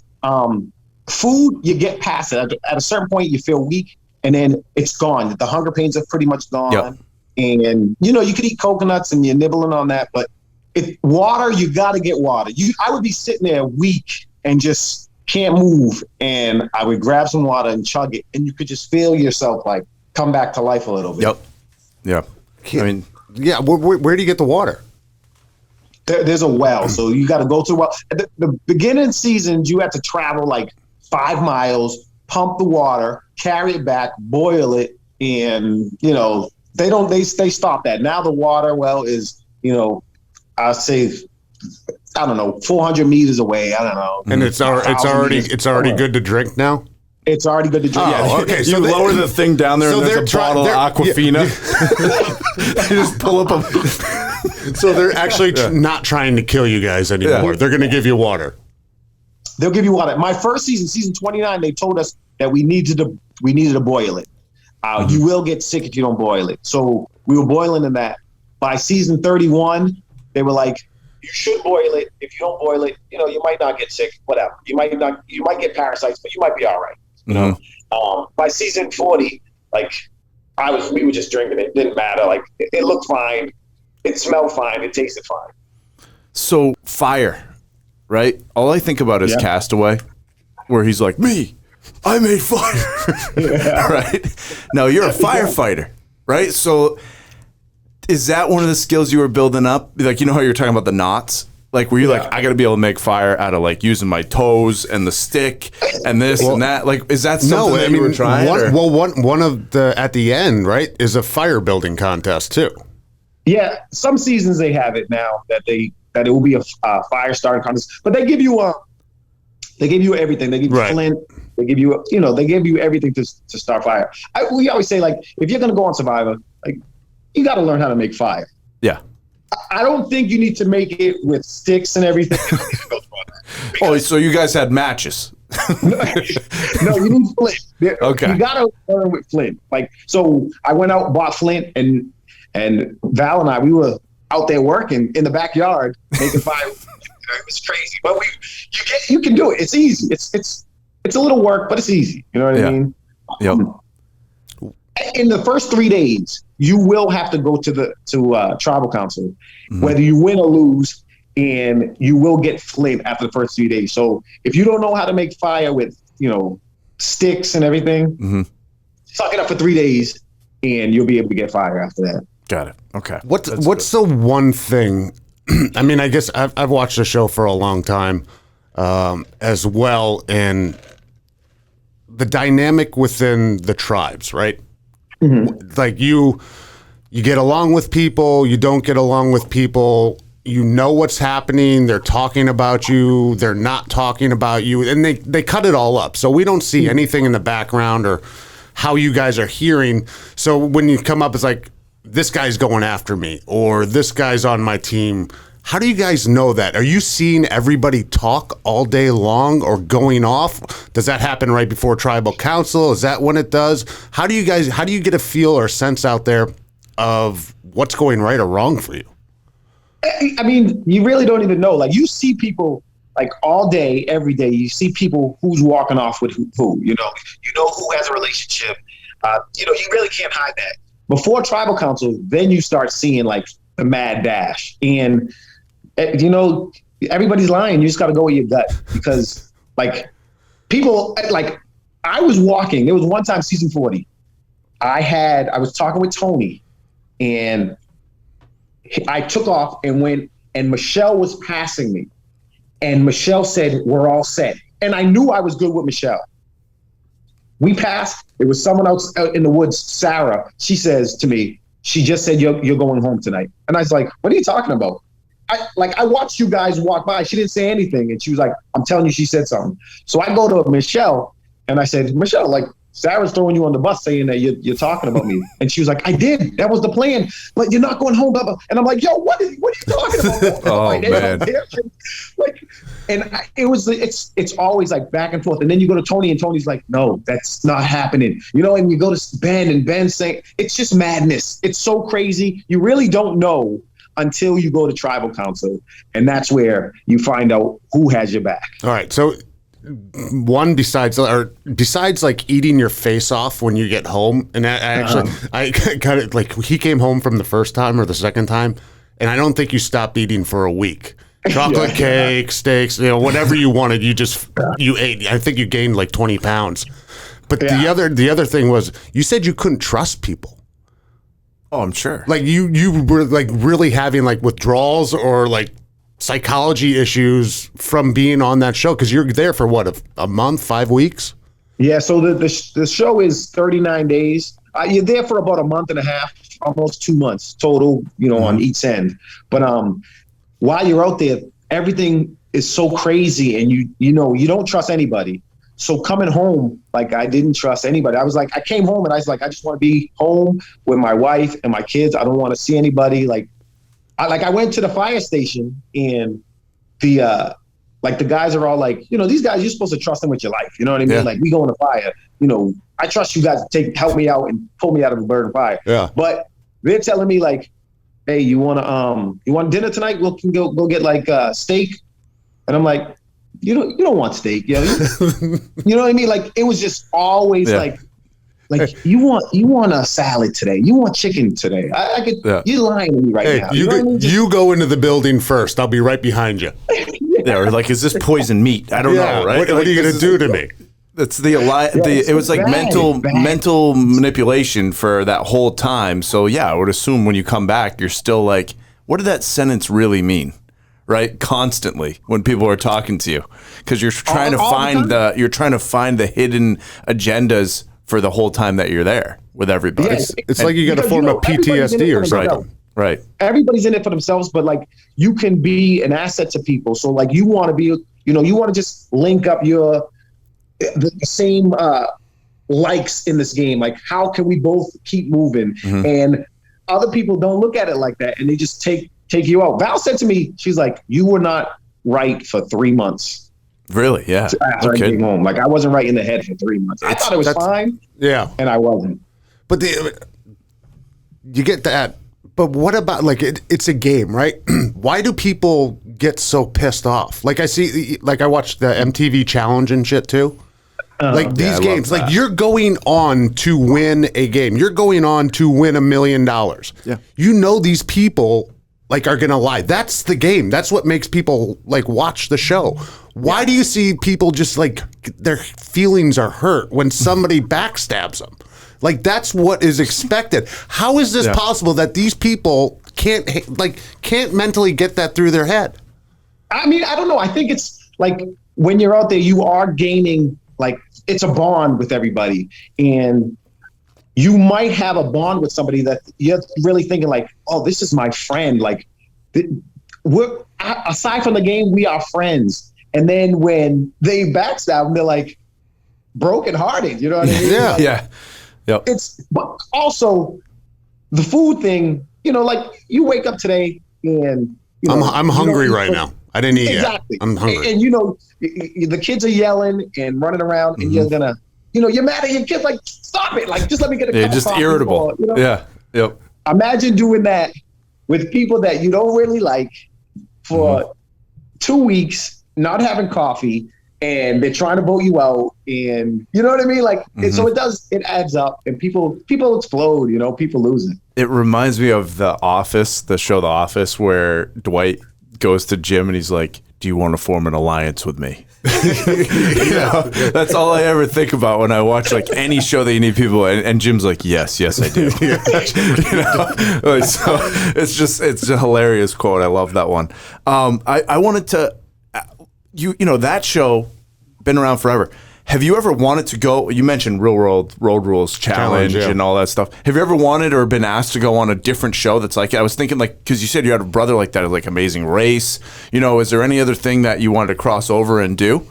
Food, you get past it. At a certain point, you feel weak, and then it's gone. The hunger pains are pretty much gone. Yep. And you could eat coconuts and you're nibbling on that, but water, you got to get water. I would be sitting there weak, and just can't move. And I would grab some water and chug it, and you could just feel yourself like come back to life a little bit. Yep. Yeah. I mean, yeah. Where do you get the water? There's a well, so you got to go to a well. At the beginning seasons, you have to travel like 5 miles, pump the water, carry it back, boil it, and they stop that. Now the water well is I'll say, I don't know, 400 meters away. I don't know. And it's already good to drink now. It's already good to drink. Oh, okay. So you lower the thing down there, and there's a bottle of Aquafina. You just pull up a. So they're actually not trying to kill you guys anymore. Yeah. They're going to give you water. They'll give you water. My first season 29, they told us that we needed to boil it. You will get sick if you don't boil it. So we were boiling in that. By season 31, they were like, you should boil it. If you don't boil it, you might not get sick. Whatever. You might get parasites, but you might be all right. By season 40, we were just drinking it. It didn't matter. Like it looked fine. It smelled fine. It tasted fine. So fire, right? All I think about is Castaway, where he's like, I made fire. Right? Now you're a firefighter, right? So is that one of the skills you were building up? Like, how you're talking about the knots? Like, were you like, I got to be able to make fire out of like using my toes and the stick and this and that? Like, is that something that you were trying? One of the, at the end, right, is a fire building contest too. Yeah, some seasons they have it now that it will be a fire starting contest, but they give you everything. They give you flint. They give you they give you everything to start fire. We always say, like, if you're gonna go on Survivor, like, you got to learn how to make fire. Yeah. I don't think you need to make it with sticks and everything. Oh, so you guys had matches? No, you need flint. Okay. You got to learn with flint. Like, so I went out and bought flint, and Val and I, we were out there working in the backyard making fire. It was crazy, but you can do it. It's easy. It's a little work, but it's easy. You know what I mean? Yep. In the first 3 days, you will have to go to tribal council, whether you win or lose, and you will get flint after the first 3 days. So if you don't know how to make fire with sticks and everything, suck it up for 3 days, and you'll be able to get fire after that. Got it. Okay. What's the one thing? I mean, I guess I've watched the show for a long time as well, and the dynamic within the tribes, right? Like you get along with people, you don't get along with people, you know what's happening, they're talking about you, they're not talking about you, and they cut it all up. So we don't see anything in the background or how you guys are hearing. So when you come up, it's like, this guy's going after me, or this guy's on my team. How do you guys know that? Are you seeing everybody talk all day long or going off? Does that happen right before tribal council? Is that when it does? How do you get a feel or sense out there of what's going right or wrong for you? I mean, you really don't even know. Like, you see people like all day, every day. You see people who's walking off with who. You know who has a relationship. You really can't hide that. Before tribal council, then you start seeing like the mad dash, and everybody's lying. You just got to go with your gut, because like people, like, I was walking. There was one time, season 40, I was talking with Tony, and I took off and went, and Michelle was passing me, and Michelle said, "We're all set." And I knew I was good with Michelle. We passed. There was someone else out in the woods, Sarah. She says to me, she just said, you're going home tonight. And I was like, what are you talking about? I watched you guys walk by. She didn't say anything. And she was like, I'm telling you, she said something. So I go to Michelle and I said, Michelle, like, Sarah's throwing you on the bus saying that you're talking about me. And she was like, I did. That was the plan. But you're not going home, blah, blah. And I'm like, yo, what are you talking about? Oh, man. It's always like back and forth. And then you go to Tony, and Tony's like, no, that's not happening. And you go to Ben, and Ben's saying, it's just madness. It's so crazy. You really don't know until you go to tribal council. And that's where you find out who has your back. All right. So besides like eating your face off when you get home, and I got it, like, he came home from the first time or the second time, and I don't think you stopped eating for a week. chocolate cake, steaks, whatever you wanted. You ate. I think you gained like 20 pounds. But the other thing was, you said you couldn't trust people. Oh, I'm sure. Like you were like really having like withdrawals or like psychology issues from being on that show, because you're there for what, a month, 5 weeks? Yeah. So the show is 39 days. You're there for about a month and a half, almost 2 months total, on each end. But while you're out there, everything is so crazy, and you don't trust anybody. So coming home, like, I didn't trust anybody. I came home and I was like, I just want to be home with my wife and my kids. I don't want to see anybody. I went to the fire station, and the guys are all like, these guys, you're supposed to trust them with your life. You know what I mean? Yeah. Like, we go in the fire, I trust you guys to help me out and pull me out of a burning fire. Yeah. But they're telling me like, hey, you want dinner tonight? We can go get like steak. And I'm like, you don't want steak, you know what I mean? Like, it was just always like you want a salad today. You want chicken today. You're lying to me right now. You go into the building first. I'll be right behind you. Yeah, or like, is this poison meat? I don't know, right? What are you going to do to me? It's it was like mental manipulation for that whole time. So yeah, I would assume when you come back, you're still like, what did that sentence really mean? Right? Constantly when people are talking to you, because you're trying to find the hidden agendas for the whole time that you're there with everybody. Yes. It's like you got to form a PTSD or something. Right. Everybody's in it for themselves, but like, you can be an asset to people. So like, you want to be, you want to just link up the same likes in this game. Like, how can we both keep moving? Mm-hmm. And other people don't look at it like that, and they just take you out. Val said to me, she's like, you were not right for 3 months. Really? Yeah. After I came home. Like, I wasn't right in the head for 3 months. I thought it was fine. Yeah. And I wasn't. But you get that. But what about, like, it's a game, right? Why do people get so pissed off? Like, I watched the MTV Challenge and shit too. Like, these games, like, you're going on to win a game. You're going on to win $1 million. Yeah. These people, like, are going to lie. That's the game. That's what makes people, like, watch the show. Why do you see people just, like, their feelings are hurt when somebody backstabs them? Like, that's what is expected. How is this possible that these people can't mentally get that through their head? I mean, I don't know. I think it's like, when you're out there, you are gaining, like, it's a bond with everybody. And you might have a bond with somebody that you're really thinking like, oh, this is my friend. Like, we're, aside from the game, we are friends. And then when they backstab them, they're like brokenhearted. You know what I mean? Yeah. Like, yeah. Yep. But also the food thing, like, you wake up today and I'm hungry right now. I didn't eat exactly. yet. I'm hungry. And the kids are yelling and running around, and you're gonna, you're mad at your kids. Like, stop it! Like, just let me get a cup of just coffee irritable. Before, Yeah. Yep. Imagine doing that with people that you don't really like for 2 weeks, not having coffee, and they're trying to vote you out, and you know what I mean? Like, so it adds up, and people explode, people lose it. It reminds me of The Office, the show The Office, where Dwight goes to Jim and he's like, do you want to form an alliance with me? That's all I ever think about when I watch, like, any show that you need people, and Jim's like, yes I do. So it's a hilarious quote. I love that one. I wanted to, that show been around forever. Have you ever wanted to go? You mentioned Real World Road Rules Challenge and all that stuff. Have you ever wanted or been asked to go on a different show that's like, I was thinking, like, because you said you had a brother like that, like Amazing Race. Is there any other thing that you wanted to cross over and do?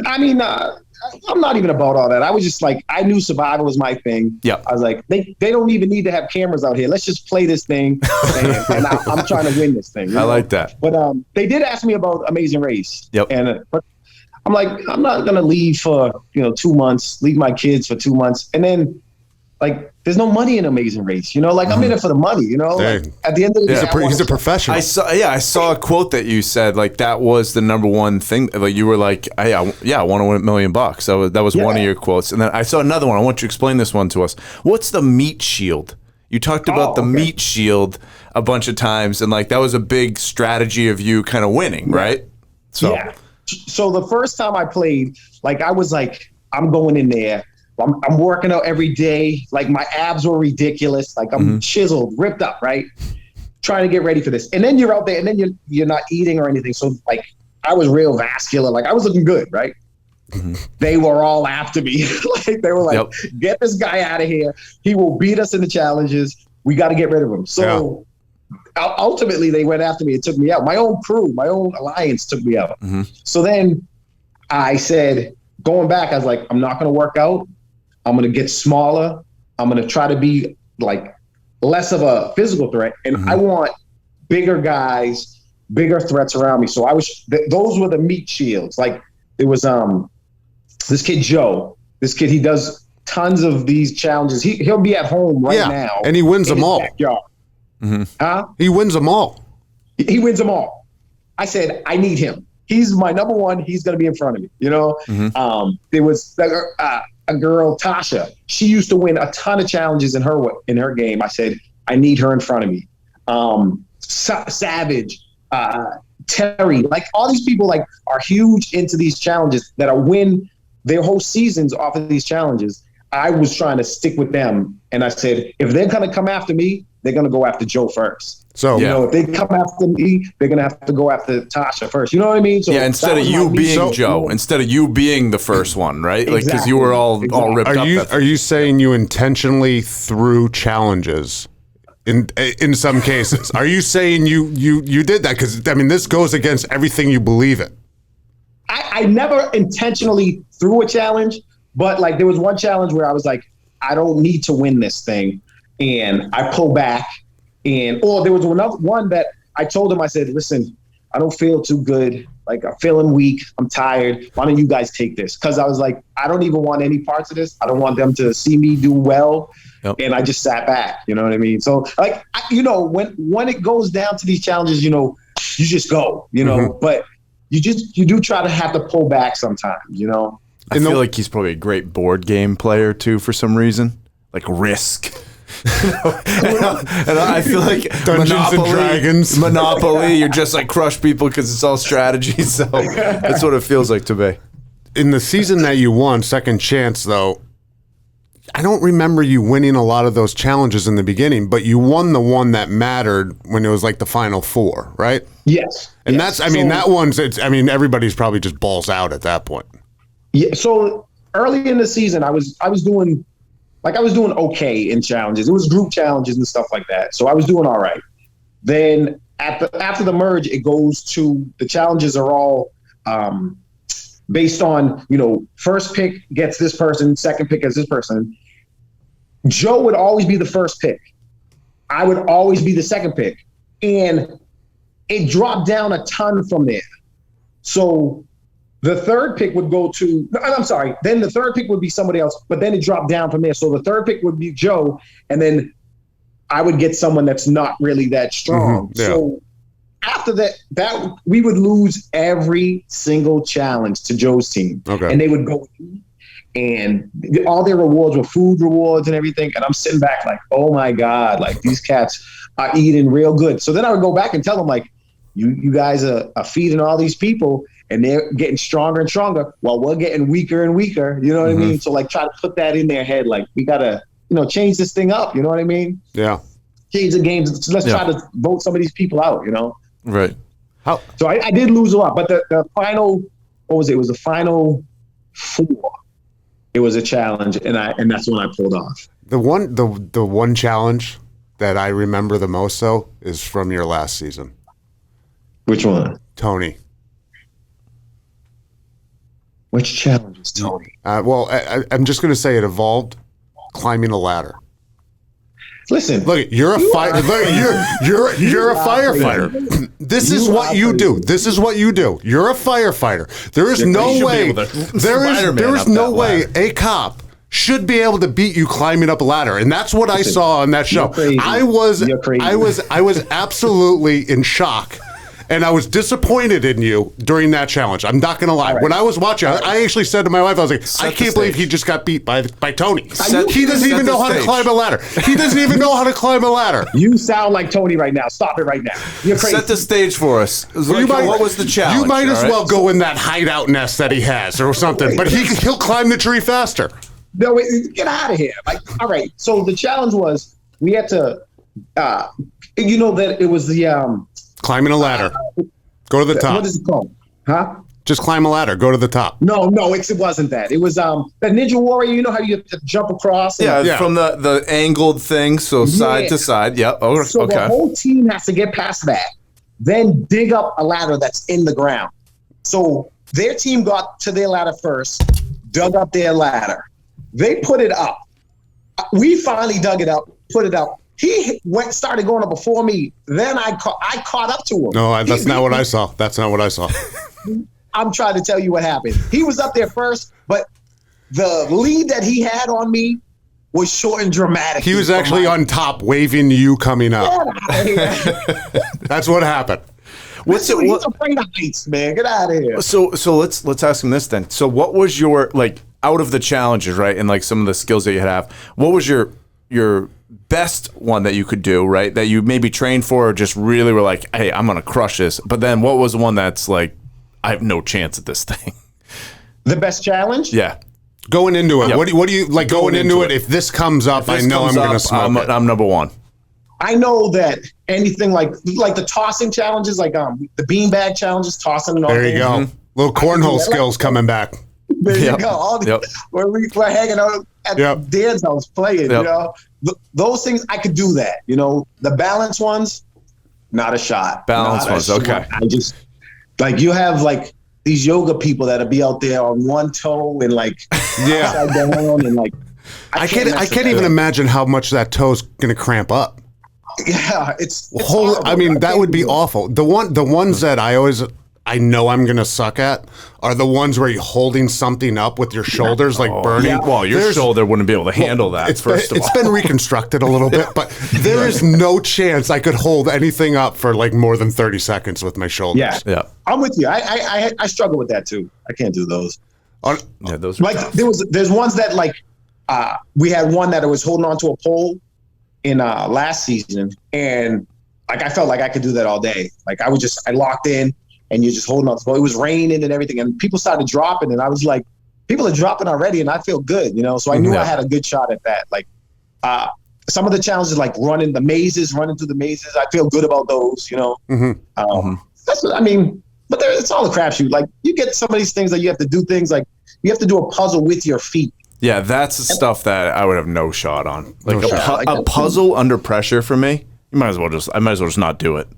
I mean, I'm not even about all that. I was just like, I knew Survivor was my thing. Yeah. I was like, they don't even need to have cameras out here. Let's just play this thing, and I'm trying to win this thing. I like that. But they did ask me about Amazing Race. Yep. And but I'm like, I'm not gonna leave for 2 months, leave my kids for 2 months, and then, like, there's no money in Amazing Race. Like, I'm in it for the money. Like, at the end of the day, he's a professional. I saw a quote that you said, like, that was the number one thing. Like, you were like, I want to win $1 million. That was one of your quotes. And then I saw another one. I want you to explain this one to us. What's the meat shield? You talked about the meat shield a bunch of times, and like that was a big strategy of you kind of winning, right? So. Yeah. So the first time I played, like I was like, I'm going in there. I'm working out every day. Like my abs were ridiculous. Like I'm chiseled, ripped up, right? Trying to get ready for this. And then you're out there and then you're not eating or anything. So like I was real vascular. Like I was looking good, right? They were all after me. Like they were like, get this guy out of here. He will beat us in the challenges. We got to get rid of him. So ultimately they went after me and took me out. My own crew, my own alliance took me out. So then I said, going back, I was like, I'm not going to work out. I'm going to get smaller. I'm going to try to be like less of a physical threat. And I want bigger guys, bigger threats around me. So those were the meat shields. Like there was, this kid, Joe, he does tons of these challenges. He'll be at home right now. And he wins them all. Huh? He wins them all. He wins them all. I said, I need him. He's my number one. He's going to be in front of me. You know, there was a girl, Tasha. She used to win a ton of challenges in her game. I said, I need her in front of me. Savage, Terry, like all these people like are huge into these challenges that are win their whole seasons off of these challenges. I was trying to stick with them. And I said, if they're going to come after me, they're going to go after Joe first. So, you know, if they come after me, they're going to have to go after Tasha first. You know what I mean? So instead of you being Joe, instead of you being the first one, right? Like, because you were all ripped up. Are you saying you intentionally threw challenges in some cases? Are you saying you did that? Because, I mean, this goes against everything you believe in. I never intentionally threw a challenge, but like there was one challenge where I was like, I don't need to win this thing. And I pull back there was another one that I told him, I said, listen, I don't feel too good. Like I'm feeling weak. I'm tired. Why don't you guys take this? Cause I was like, I don't even want any parts of this. I don't want them to see me do well. And I just sat back, you know what I mean? So like, when it goes down to these challenges, you know, you just go, you know, but you do try to have to pull back sometimes, you know? I feel like he's probably a great board game player too, for some reason, like Risk. And I feel like Dungeons and Dragons, Monopoly, you're just like crush people because it's all strategy. So that's what it feels like to me. In the season that you won, Second Chance, though, I don't remember you winning a lot of those challenges in the beginning, but you won the one that mattered when it was like the final four, right? Yes. And that's, that one's, everybody's probably just balls out at that point. Yeah. So early in the season, I was doing okay in challenges. It was group challenges and stuff like that. So I was doing all right. Then after the merge, it goes to the challenges are all based on, you know, first pick gets this person, second pick gets this person. Joe would always be the first pick. I would always be the second pick. And it dropped down a ton from there. So the third pick would go to, I'm sorry, then the third pick would be somebody else, but then it dropped down from there. So the third pick would be Joe, and then I would get someone that's not really that strong. So after that we would lose every single challenge to Joe's team. And they would go eat, and all their rewards were food rewards and everything. And I'm sitting back like, oh my God, like these cats are eating real good. So then I would go back and tell them like, you guys are feeding all these people, and they're getting stronger and stronger while we're getting weaker and weaker. You know what I mean? So like try to put that in their head. Like we got to, you know, change this thing up. You know what I mean? Yeah. Change the games. Let's try to vote some of these people out, you know? Right. So I did lose a lot, but the final, what was it? It was the final four. It was a challenge, and that's when I pulled off. The one challenge that I remember the most though is from your last season. Which one? Tony. Which challenge is Tony? Well, I'm just going to say it involved climbing a ladder. Listen, look, you're a firefighter. This is what you do. This is what you do. You're a firefighter. There is no way. There is no way a cop should be able to beat you climbing up a ladder, and that's what I saw on that show. I was absolutely in shock. And I was disappointed in you during that challenge. I'm not going to lie. Right. When I was watching, I actually said to my wife, I was like, I can't believe he just got beat by Tony. He doesn't even know how to climb a ladder. He doesn't even know how to climb a ladder. You sound like Tony right now. Stop it right now. You're crazy. Set the stage for us. What was the challenge? You might as well go in that hideout nest that he has or something, but he'll climb the tree faster. No, get out of here. Like, all right. So the challenge was we had to, that it was the climbing a ladder. Go to the top. What is it called? Huh? Just climb a ladder. Go to the top. No, it wasn't that. It was the Ninja Warrior. You know how you have to jump across? From the angled thing, so side to side. Yep. Oh, so okay. The whole team has to get past that, then dig up a ladder that's in the ground. So their team got to their ladder first, dug up their ladder. They put it up. We finally dug it up, put it up. He started going up before me. Then I caught up to him. No, that's not what I saw. That's not what I saw. I'm trying to tell you what happened. He was up there first, but the lead that he had on me was short and dramatic. He was actually on top, waving you coming up. That's what happened. He's afraid of heights, man. Get out of here. So let's ask him this then. So what was your out of the challenges, right, and some of the skills that you have? What was your best one that you could do, right? That you maybe trained for, or just really were like, hey, I'm gonna crush this. But then what was the one that's like, I have no chance at this thing? The best challenge? Yeah. Going into it, yep. What do you like going into it? If this comes up, I know I'm going to smoke it. I'm number one. I know that anything like the tossing challenges, like the beanbag challenges, tossing and all that. There you go. Mm-hmm. Little cornhole skills coming back. There you go. We're hanging out at Dan's house playing, those things, I could do that. The balance ones, not a shot. Balance ones, okay. I just, you have these yoga people that'll be out there on one toe and upside down and I can't even imagine how much that toe's gonna cramp up. Yeah, it's that would be awful. The ones that I know I'm gonna suck at are the ones where you're holding something up with your shoulders burning. Yeah. Well, your shoulder wouldn't be able to handle that. It's been reconstructed a little bit, but there is no chance I could hold anything up for more than 30 seconds with my shoulders. Yeah. I'm with you. I struggle with that too. I can't do those. Those are tough. There's ones that we had one that was holding onto a pole in last season, and I felt like I could do that all day. I locked in. And you're just holding on. So it was raining and everything, and people started dropping, and I was like, people are dropping already, and I feel good, So I knew I had a good shot at that. Some of the challenges, running through the mazes, I feel good about those, That's what I mean. But it's all a crapshoot. You get some of these things that you have to do things you have to do a puzzle with your feet. Yeah, that's the stuff that I would have no shot on. A puzzle under pressure for me, I might as well just not do it.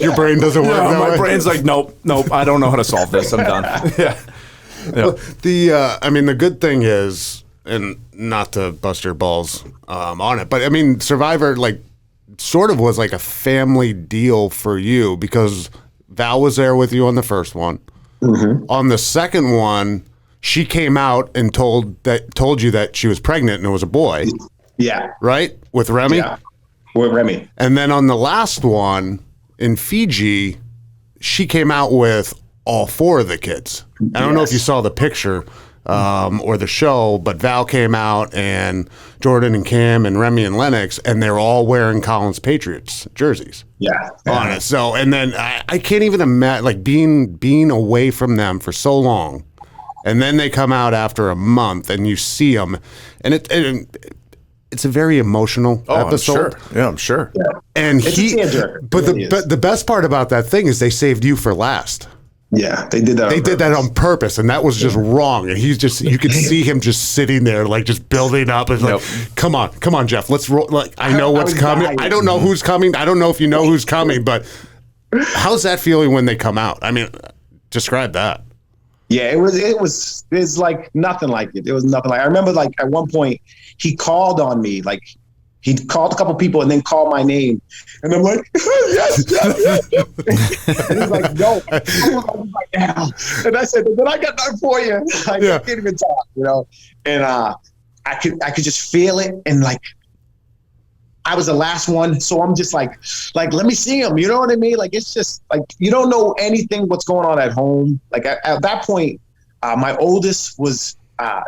Your brain doesn't work. My brain's like, nope, I don't know how to solve this. I'm done. Yeah. The good thing is, and not to bust your balls on it, but Survivor sort of was a family deal for you because Val was there with you on the first one. Mm-hmm. On the second one, she came out and told you that she was pregnant and it was a boy. Yeah. Right? With Remy? Yeah. With Remy. And then on the last one in Fiji, she came out with all four of the kids. I don't know if you saw the picture or the show, but Val came out and Jordan and Cam and Remy and Lennox, and they're all wearing Collins Patriots jerseys. Yeah. On it. So, and then I can't even imagine being away from them for so long. And then they come out after a month and you see them, and it's a very emotional episode. I'm sure. Yeah, I'm sure. Yeah. And it's a tearjerker. But the best part about that thing is they saved you for last. Yeah, they did that. They did that on purpose, and that was just wrong. And you could see him just sitting there, just building up. And come on, Jeff, let's roll. I know what's coming. Dying. I don't know who's coming. I don't know if you know who's coming, but how's that feeling when they come out? Describe that. Yeah, it was nothing like it. It was nothing like. I remember at one point he called on me, he called a couple people and then called my name, and I'm like, yes. And he's like, no, I'm right now. And I said, then I got nothing for you. I can't even talk, And I could just feel it, and I was the last one, so I'm just like let me see him. You know what I mean? Like it's just like you don't know anything what's going on at home. Like at that point, my oldest was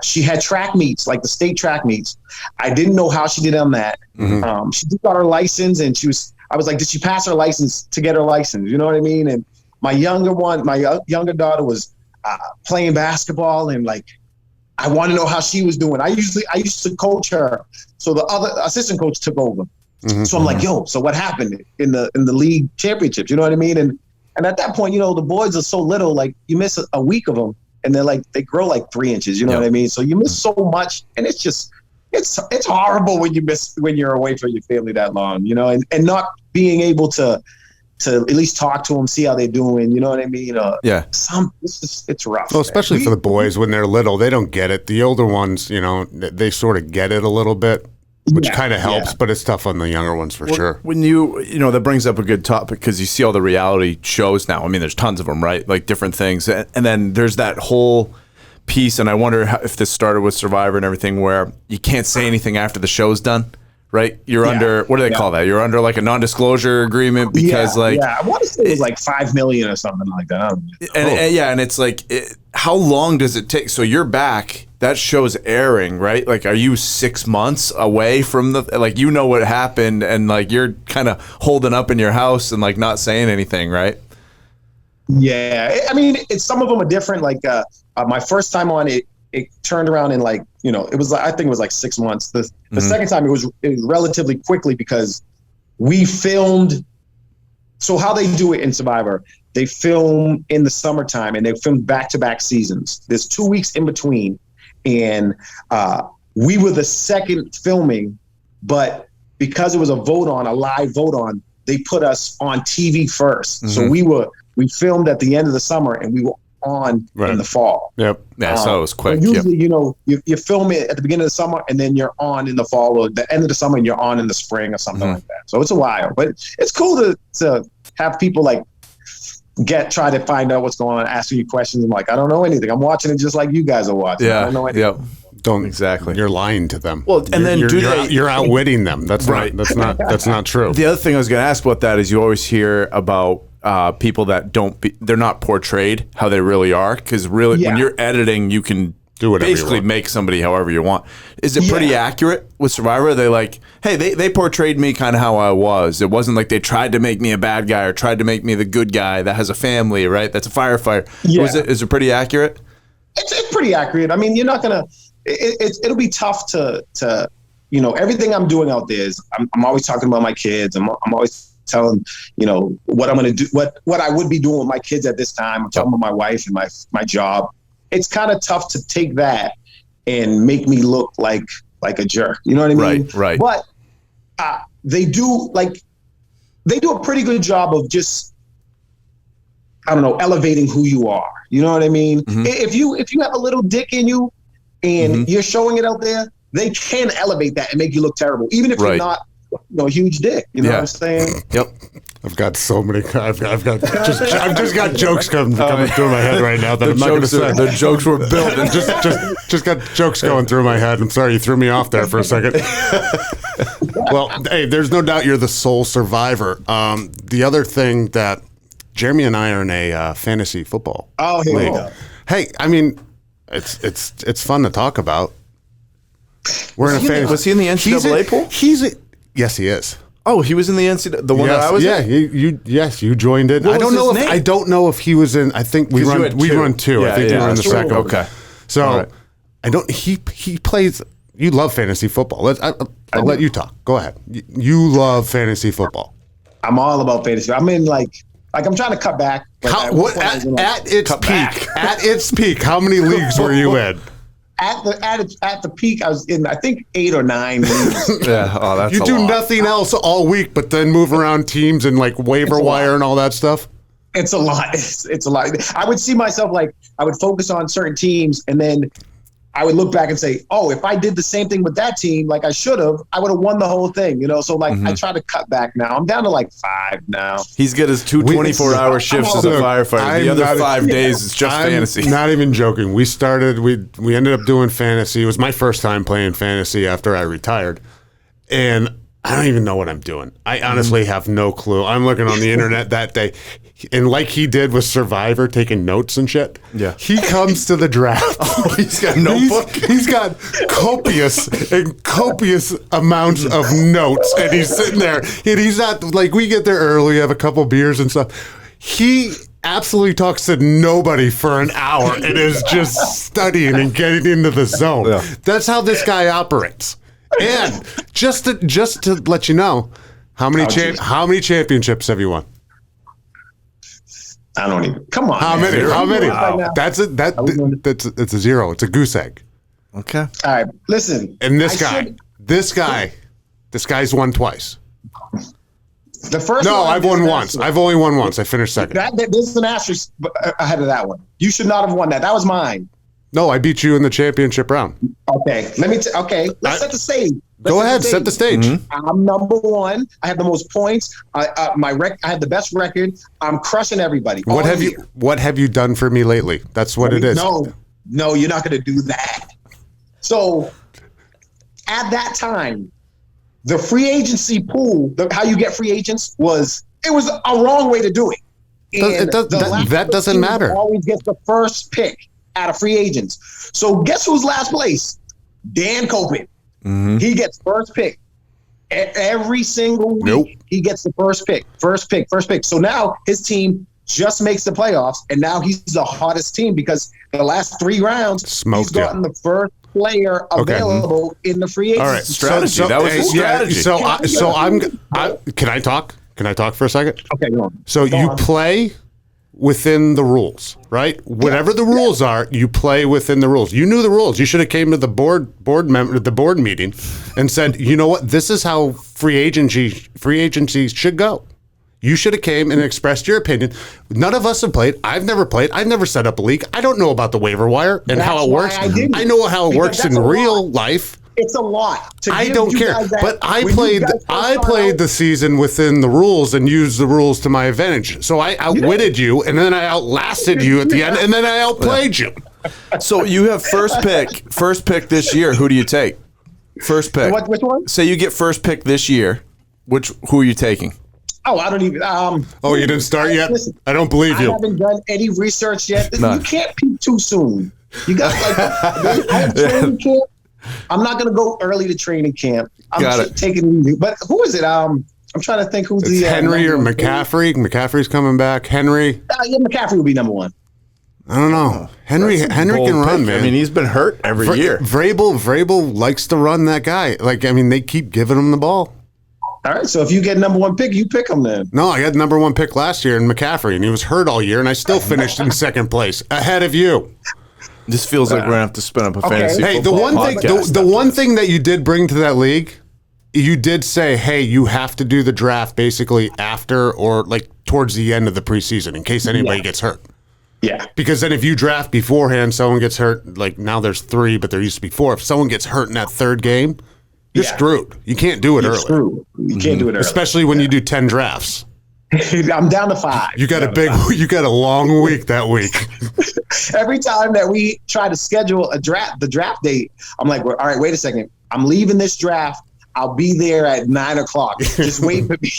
she had track meets, like the state track meets. I didn't know how she did on that. She just got her license, and I was like, did she pass her license to get her license? You know what I mean? And my younger daughter was playing basketball, and like I want to know how she was doing. I used to coach her, so the other assistant coach took over. So I'm like, yo, so what happened in the league championships? You know what I mean? And at that point, you know, the boys are so little, like you miss a week of them, and they grow like 3 inches. You know what I mean? So you miss so much, and it's just it's horrible when you're away from your family that long, you know, and not being able to at least talk to them, see how they're doing. You know what I mean? It's rough. Well, especially for the boys when they're little, they don't get it. The older ones, you know, they sort of get it a little bit, which kind of helps, but it's tough on the younger ones for sure. When you know, that brings up a good topic because you see all the reality shows now. I mean, there's tons of them, right? Like different things. And then there's that whole piece, and I wonder if this started with Survivor and everything, where you can't say anything after the show's done. Right, you're under, what do they call that? You're under like a non-disclosure agreement because I want to say it was like $5 million or something like that. And it's like, how long does it take? So you're back. That show's airing, right? Like, are you 6 months away from like you know what happened, and like you're kind of holding up in your house and like not saying anything, right? Yeah, I mean, some of them are different. Like my first time on it turned around in like, you know, I think it was like 6 months. The second time it was relatively quickly because we filmed. So how they do it in Survivor, they film in the summertime and they film back-to-back seasons. There's 2 weeks in between. And we were the second filming, but because it was a live vote on, they put us on TV first. So we filmed at the end of the summer and we were on in the fall. Yep. Yeah, so it was quick. Usually, you know, you film it at the beginning of the summer and then you're on in the fall, or the end of the summer and you're on in the spring or something like that. So it's a while, but it's cool to have people like try to find out what's going on, asking you questions. I'm like, I don't know anything. I'm watching it just like you guys are watching. Yeah. I don't know anything. Yep. Don't exactly. You're lying to them. Well, and then you're outwitting them. That's right. That's not true. The other thing I was going to ask about that is you always hear about people that they're not portrayed how they really are, because really when you're editing, you can do whatever basically make somebody however you want. Is it pretty accurate with Survivor? Are they like, hey, they portrayed me kind of how I was. It wasn't like they tried to make me a bad guy or tried to make me the good guy that has a family, right? That's a firefighter. Yeah. Is it pretty accurate? It's pretty accurate. I mean, you're not gonna. It'll be tough to you know, everything I'm doing out there is I'm always talking about my kids. I'm always telling, you know, what I'm going to do, what I would be doing with my kids at this time. I'm talking about my wife and my job. It's kind of tough to take that and make me look like a jerk. You know what I mean? Right. But they do a pretty good job of just, I don't know, elevating who you are. You know what I mean? If you have a little dick in you and you're showing it out there, they can elevate that and make you look terrible, even if you're not, you know, a huge dick. You know what I'm saying? Yep. I've got so many. I've just got jokes coming through my head right now that I'm not going to say. The jokes were built, and just got jokes going through my head. I'm sorry, you threw me off there for a second. Well, hey, there's no doubt you're the sole survivor. The other thing that Jeremy and I are in a fantasy football league. Hey, I mean, it's fun to talk about. We're in a fantasy. Was he in the NCAA pool? Yes, he is. Oh, he was in the NCAA, the one that I was in? Yes, you joined it. I don't know if he was in. I think we run two. I think you were in the second. Okay. So I don't. He plays. You love fantasy football. I'll let you talk. Go ahead. You love fantasy football. I'm all about fantasy. I'm in like I'm trying to cut back. At its peak, how many leagues were you in? At the peak, I was in, I think, 8 or 9 leagues. That's you do nothing else all week, but then move around teams and like waiver wire and all that stuff. It's a lot. It's a lot. I would see myself like I would focus on certain teams, and then I would look back and say, "Oh, if I did the same thing with that team, like I should have, I would have won the whole thing." You know, so like I try to cut back now. I'm down to like 5 now. He's got his 24-hour shifts as a firefighter. The other 5 days is just fantasy. Not even joking. We ended up doing fantasy. It was my first time playing fantasy after I retired, and I don't even know what I'm doing. I honestly have no clue. I'm looking on the internet that day, and like he did with Survivor, taking notes and shit. Yeah. He comes to the draft. He's got a notebook. He's got copious amounts of notes, and he's sitting there, and he's not like, we get there early, have a couple beers and stuff. He absolutely talks to nobody for an hour and is just studying and getting into the zone. Yeah. That's how this guy operates. And just to let you know, how many championships have you won? I don't even. Come on. How many? Wow. That's it's a zero. It's a goose egg. Okay. All right. Listen. And this guy's won twice. The first. No, one I've won once. I've only won once. I finished second. This is an asterisk ahead of that one. You should not have won that. That was mine. No, I beat you in the championship round. Okay, let's set the stage. Go ahead, set the stage. Mm-hmm. I'm number one. I have the most points. I have the best record. I'm crushing everybody. What have you done for me lately? That's what it is. No, you're not going to do that. So, at that time, the free agency pool, how you get free agents was a wrong way to do it. That doesn't matter. Always gets the first pick out of free agents. So guess who's last place? Dan Copeland. Mm-hmm. He gets first pick. Every single week, nope. He gets the first pick. So now his team just makes the playoffs, and now he's the hottest team because the last 3 rounds, he's gotten the first player available in the free agency. All right, strategy. That was his strategy. Can I talk? Can I talk for a second? Okay, go on. So you play within the rules, right? Whatever the rules are, you play within the rules. You knew the rules. You should have came to the board meeting and said, you know what, this is how free agency should go. You should have came and expressed your opinion. None of us have played. I've never played. I've never set up a league. I don't know about the waiver wire and how it works. I know how it works in real life. It's a lot. I don't care, but I played the season within the rules and used the rules to my advantage. So I outwitted you, and then I outlasted you at the end, and then I outplayed you. So you have first pick this year. Who do you take? First pick. Which one? Say you get first pick this year. Who are you taking? Oh, I don't even. You didn't start yet? Listen, I don't believe you. I haven't done any research yet. None. You can't peak too soon. You got I have training camp. I'm not going to go early to training camp. I'm taking it easy. But who is it? I'm trying to think who's it's Henry or McCaffrey. McCaffrey's coming back. Henry. McCaffrey will be number one. I don't know. Henry can run, man. I mean, he's been hurt every year. Vrabel likes to run that guy. They keep giving him the ball. All right, so if you get number one pick, you pick him then. No, I got number one pick last year in McCaffrey, and he was hurt all year, and I still finished in second place, ahead of you. This feels like we're gonna have to spin up a fantasy. Hey, the one thing that you did bring to that league, you did say, hey, you have to do the draft basically after or towards the end of the preseason in case anybody gets hurt. Yeah. Because then if you draft beforehand, someone gets hurt. Now there's 3, but there used to be 4. If someone gets hurt in that third game, you're screwed. You can't do it early. Screwed. You can't do it early, especially when you do 10 drafts. I'm down to 5. You got a long week that week. Every time that we try to schedule the draft date, I'm like, all right, wait a second. I'm leaving this draft. I'll be there at 9:00. Just wait for me,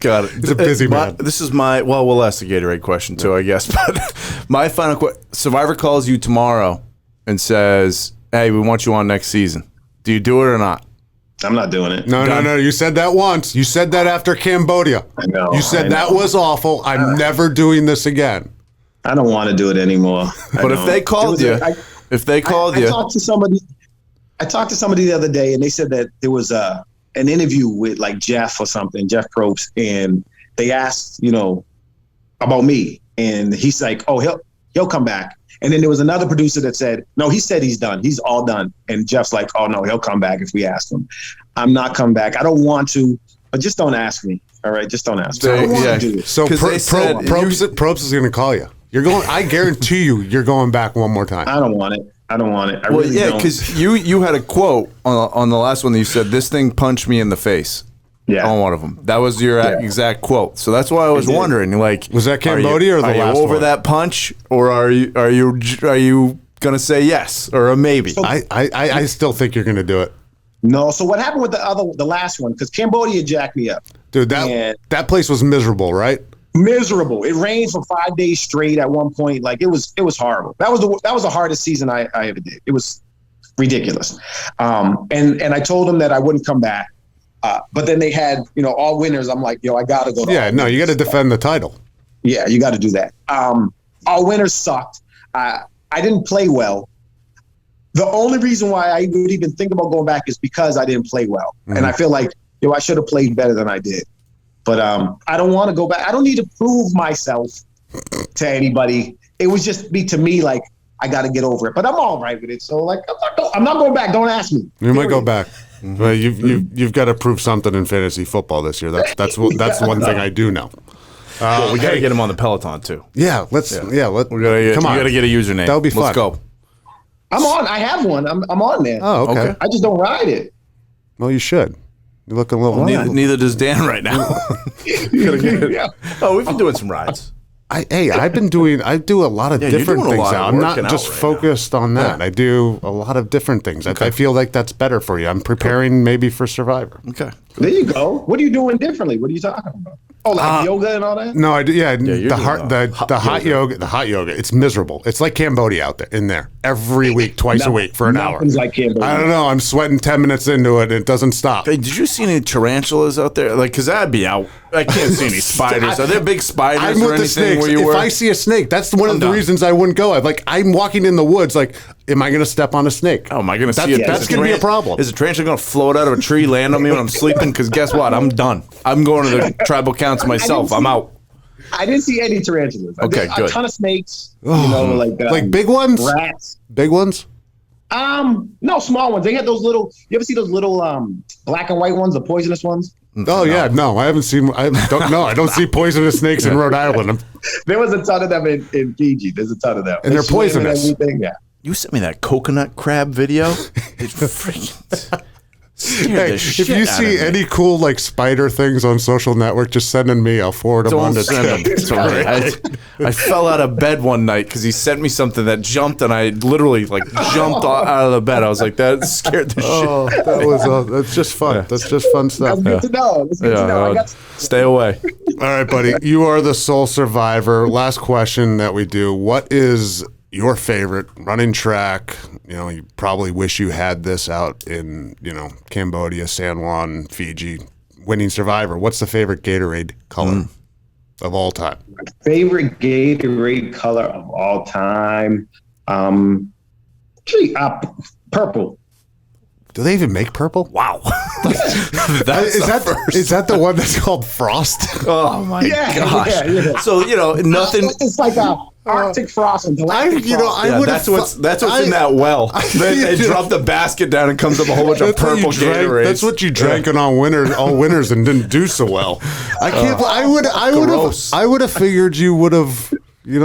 Got it. It's a busy man. This is we'll ask the Gatorade question too, I guess. But my final question: Survivor calls you tomorrow and says, "Hey, we want you on next season. Do you do it or not?" I'm not doing it. No. You said that once. You said that after Cambodia. I know. You said that was awful. I'm never doing this again. I don't want to do it anymore. But if they called you, I talked to somebody the other day, and they said that there was an interview with Jeff or something, Jeff Probst, and they asked, about me, and he's like, oh, he'll come back. And then there was another producer that said, no, he said he's done. He's all done. And Jeff's like, oh, no, he'll come back if we ask him. I'm not coming back. I don't want to, but just don't ask me. All right? Just don't ask me. I don't want to do it. So Probst is going to call you. You're going. I guarantee you're going back one more time. I don't want it. I really don't. Because you had a quote on the last one that you said, this thing punched me in the face. Yeah, on one of them. That was your exact quote. So that's why I was wondering, was that Cambodia or the last one? Are you over that punch, or are you gonna say yes or a maybe? I still think you're gonna do it. No. So what happened with the last one? Because Cambodia jacked me up. Dude, that place was miserable, right? Miserable. It rained for 5 days straight at one point. Like it was horrible. That was the hardest season I ever did. It was ridiculous. And I told them that I wouldn't come back. But then they had, all winners. I'm like, I got to go. Yeah, no, you got to defend the title. Yeah, you got to do that. All winners sucked. I didn't play well. The only reason why I would even think about going back is because I didn't play well. Mm-hmm. And I feel like, I should have played better than I did. But I don't want to go back. I don't need to prove myself to anybody. It was just to me, like, I got to get over it. But I'm all right with it. So, like, I'm not going back. Don't ask me. You might go back. Mm-hmm. But you've got to prove something in fantasy football this year. That's one thing I do know. Well, we got to get him on the Peloton too. Yeah, we gotta get a username. That'll be fun. Let's go. I'm on. I have one. I'm on there. Oh, okay. I just don't ride it. Well, you should. You look a little. Neither does Dan right now. Yeah. Oh, we've been doing some rides. I do a lot of different things now. I'm not just focused on that. I do a lot of different things. Okay. I feel like that's better for you. I'm preparing maybe for Survivor. Okay. There you go. What are you doing differently? What are you talking about? Oh, like yoga and all that? No, I do. Yeah, the hot yoga. The hot yoga. It's miserable. It's like Cambodia out there in there every week, twice a week for an hour. Like Cambodia. I don't know. I'm sweating 10 minutes into it. And it doesn't stop. Hey, did you see any tarantulas out there? Like, because that'd be out. I can't see any spiders. Are there big spiders I'm or with the anything snakes. where you If I see a snake, that's one of the reasons I wouldn't go. I'm walking in the woods. Like, am I going to step on a snake? Oh, am I going to see it? That's going to be a problem. Is a tarantula going to float out of a tree, land on me when I'm sleeping? Because guess what? I'm done. I'm going to the tribal council myself. I'm out. I didn't see any tarantulas. Okay, good. A ton of snakes. Like big ones? Rats. Big ones? No, small ones. They had those little. You ever see those little black and white ones, the poisonous ones? Oh yeah, no, I haven't seen. I don't see poisonous snakes in Rhode Island. There was a ton of them in Fiji. There's a ton of them, and they're poisonous. Yeah. You sent me that coconut crab video. It's freaking. If you see any cool spider things on social network, just send them me. I'll forward them on to Tim. I fell out of bed one night because he sent me something that jumped, and I literally jumped out of the bed. I was like, that scared the shit. That's just fun. Yeah. That's just fun stuff. That's good to know. That's good to know. Stay away. All right, buddy. You are the sole survivor. Last question that we do. What is your favorite running track? You probably wish you had this out in, Cambodia, San Juan, Fiji, winning Survivor. What's the favorite Gatorade color of all time? My favorite Gatorade color of all time? Purple. Do they even make purple? Wow. Is that the one that's called Frost? Oh my gosh. Yeah. So, nothing. It's like a Arctic Frost and Galactic Frost. That's what's in that well. They drop the basket down and comes up a whole bunch of purple Gatorades. That's what you drank on all winners and didn't do so well. I can't. I would have figured you would have.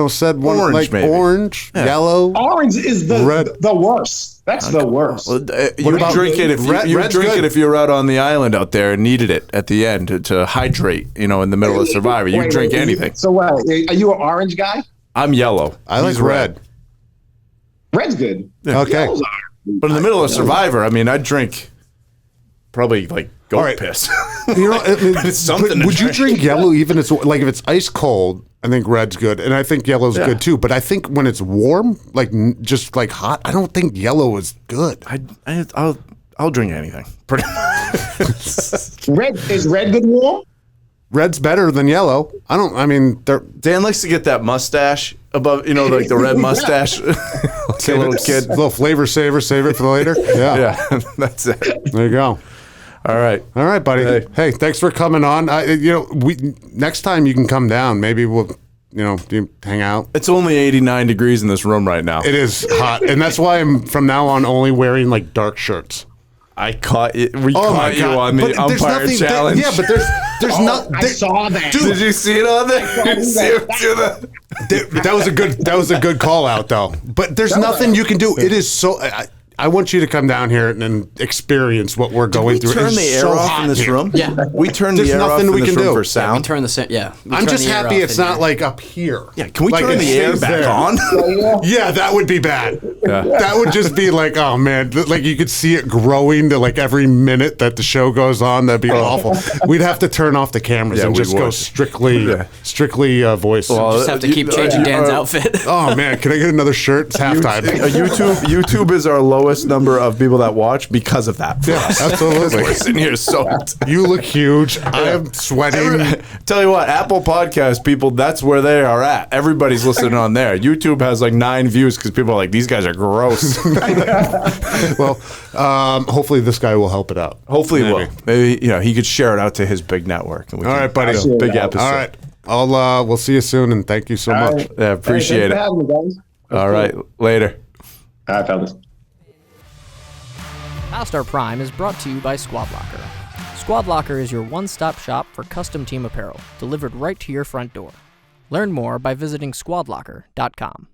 Said one orange, maybe. Orange, yellow. Orange is the worst. That's the worst. Well, you drink it if you're out on the island out there and needed it at the end to hydrate. In the middle of Survivor, you drink anything. So what? Are you an orange guy? I'm yellow. I like red. Red's good. Yeah. Okay. But in the middle of Survivor, I'd drink probably goat piss. It's something. Would you drink yellow even if it's ice cold? I think red's good, and I think yellow's good too. But I think when it's warm, just hot, I don't think yellow is good. I'll drink anything. Pretty much. Is red good warm? Red's better than yellow. Dan likes to get that mustache above, the red mustache. Like a little kid. A little flavor saver, save it for later. Yeah, that's it. There you go. All right, buddy. Hey, thanks for coming on. Next time you can come down. Maybe we'll, hang out. It's only 89 degrees in this room right now. It is hot, and that's why I'm from now on only wearing dark shirts. I caught it. We caught you on the umpire challenge. But there's not. I saw that. Dude, did you see it on there? That was a good call out though. But there's nothing you can do. It is so. I want you to come down here and experience what we're going through. Turn It's the air so off hot in this here. room. Yeah. We turned There's the air off nothing in we this can room do. for We sound. turn the we I'm turn just the air happy off it's in not here. like up here. Yeah, can we Like, turn it the air stays back there. on? Yeah, that would be bad. Yeah. That would just be like, oh man, like you could see it growing to like every minute that the show goes on. That'd be awful. We'd have to turn off the cameras Yeah, and we just go would. strictly voice. Just have to keep changing Dan's outfit. Oh man, can I get another shirt? It's halftime. YouTube is our lowest number of people that watch because of that. For us. Absolutely. We're sitting here soaked. You look huge. I'm sweating. Tell you what, Apple Podcast people, that's where they are at. Everybody's listening on there. YouTube has like 9 views because people are like, these guys are gross. Well, hopefully this guy will help it out. Hopefully he will. Maybe he could share it out to his big network. And we All can right, buddy. have a big episode. All right. We'll see you soon, and thank you so much. right. Yeah, appreciate Hey, thanks it. for having me, guys. All right, later. All right, fellas. Past Our Prime is brought to you by Squad Locker. Squad Locker is your one-stop shop for custom team apparel, delivered right to your front door. Learn more by visiting squadlocker.com.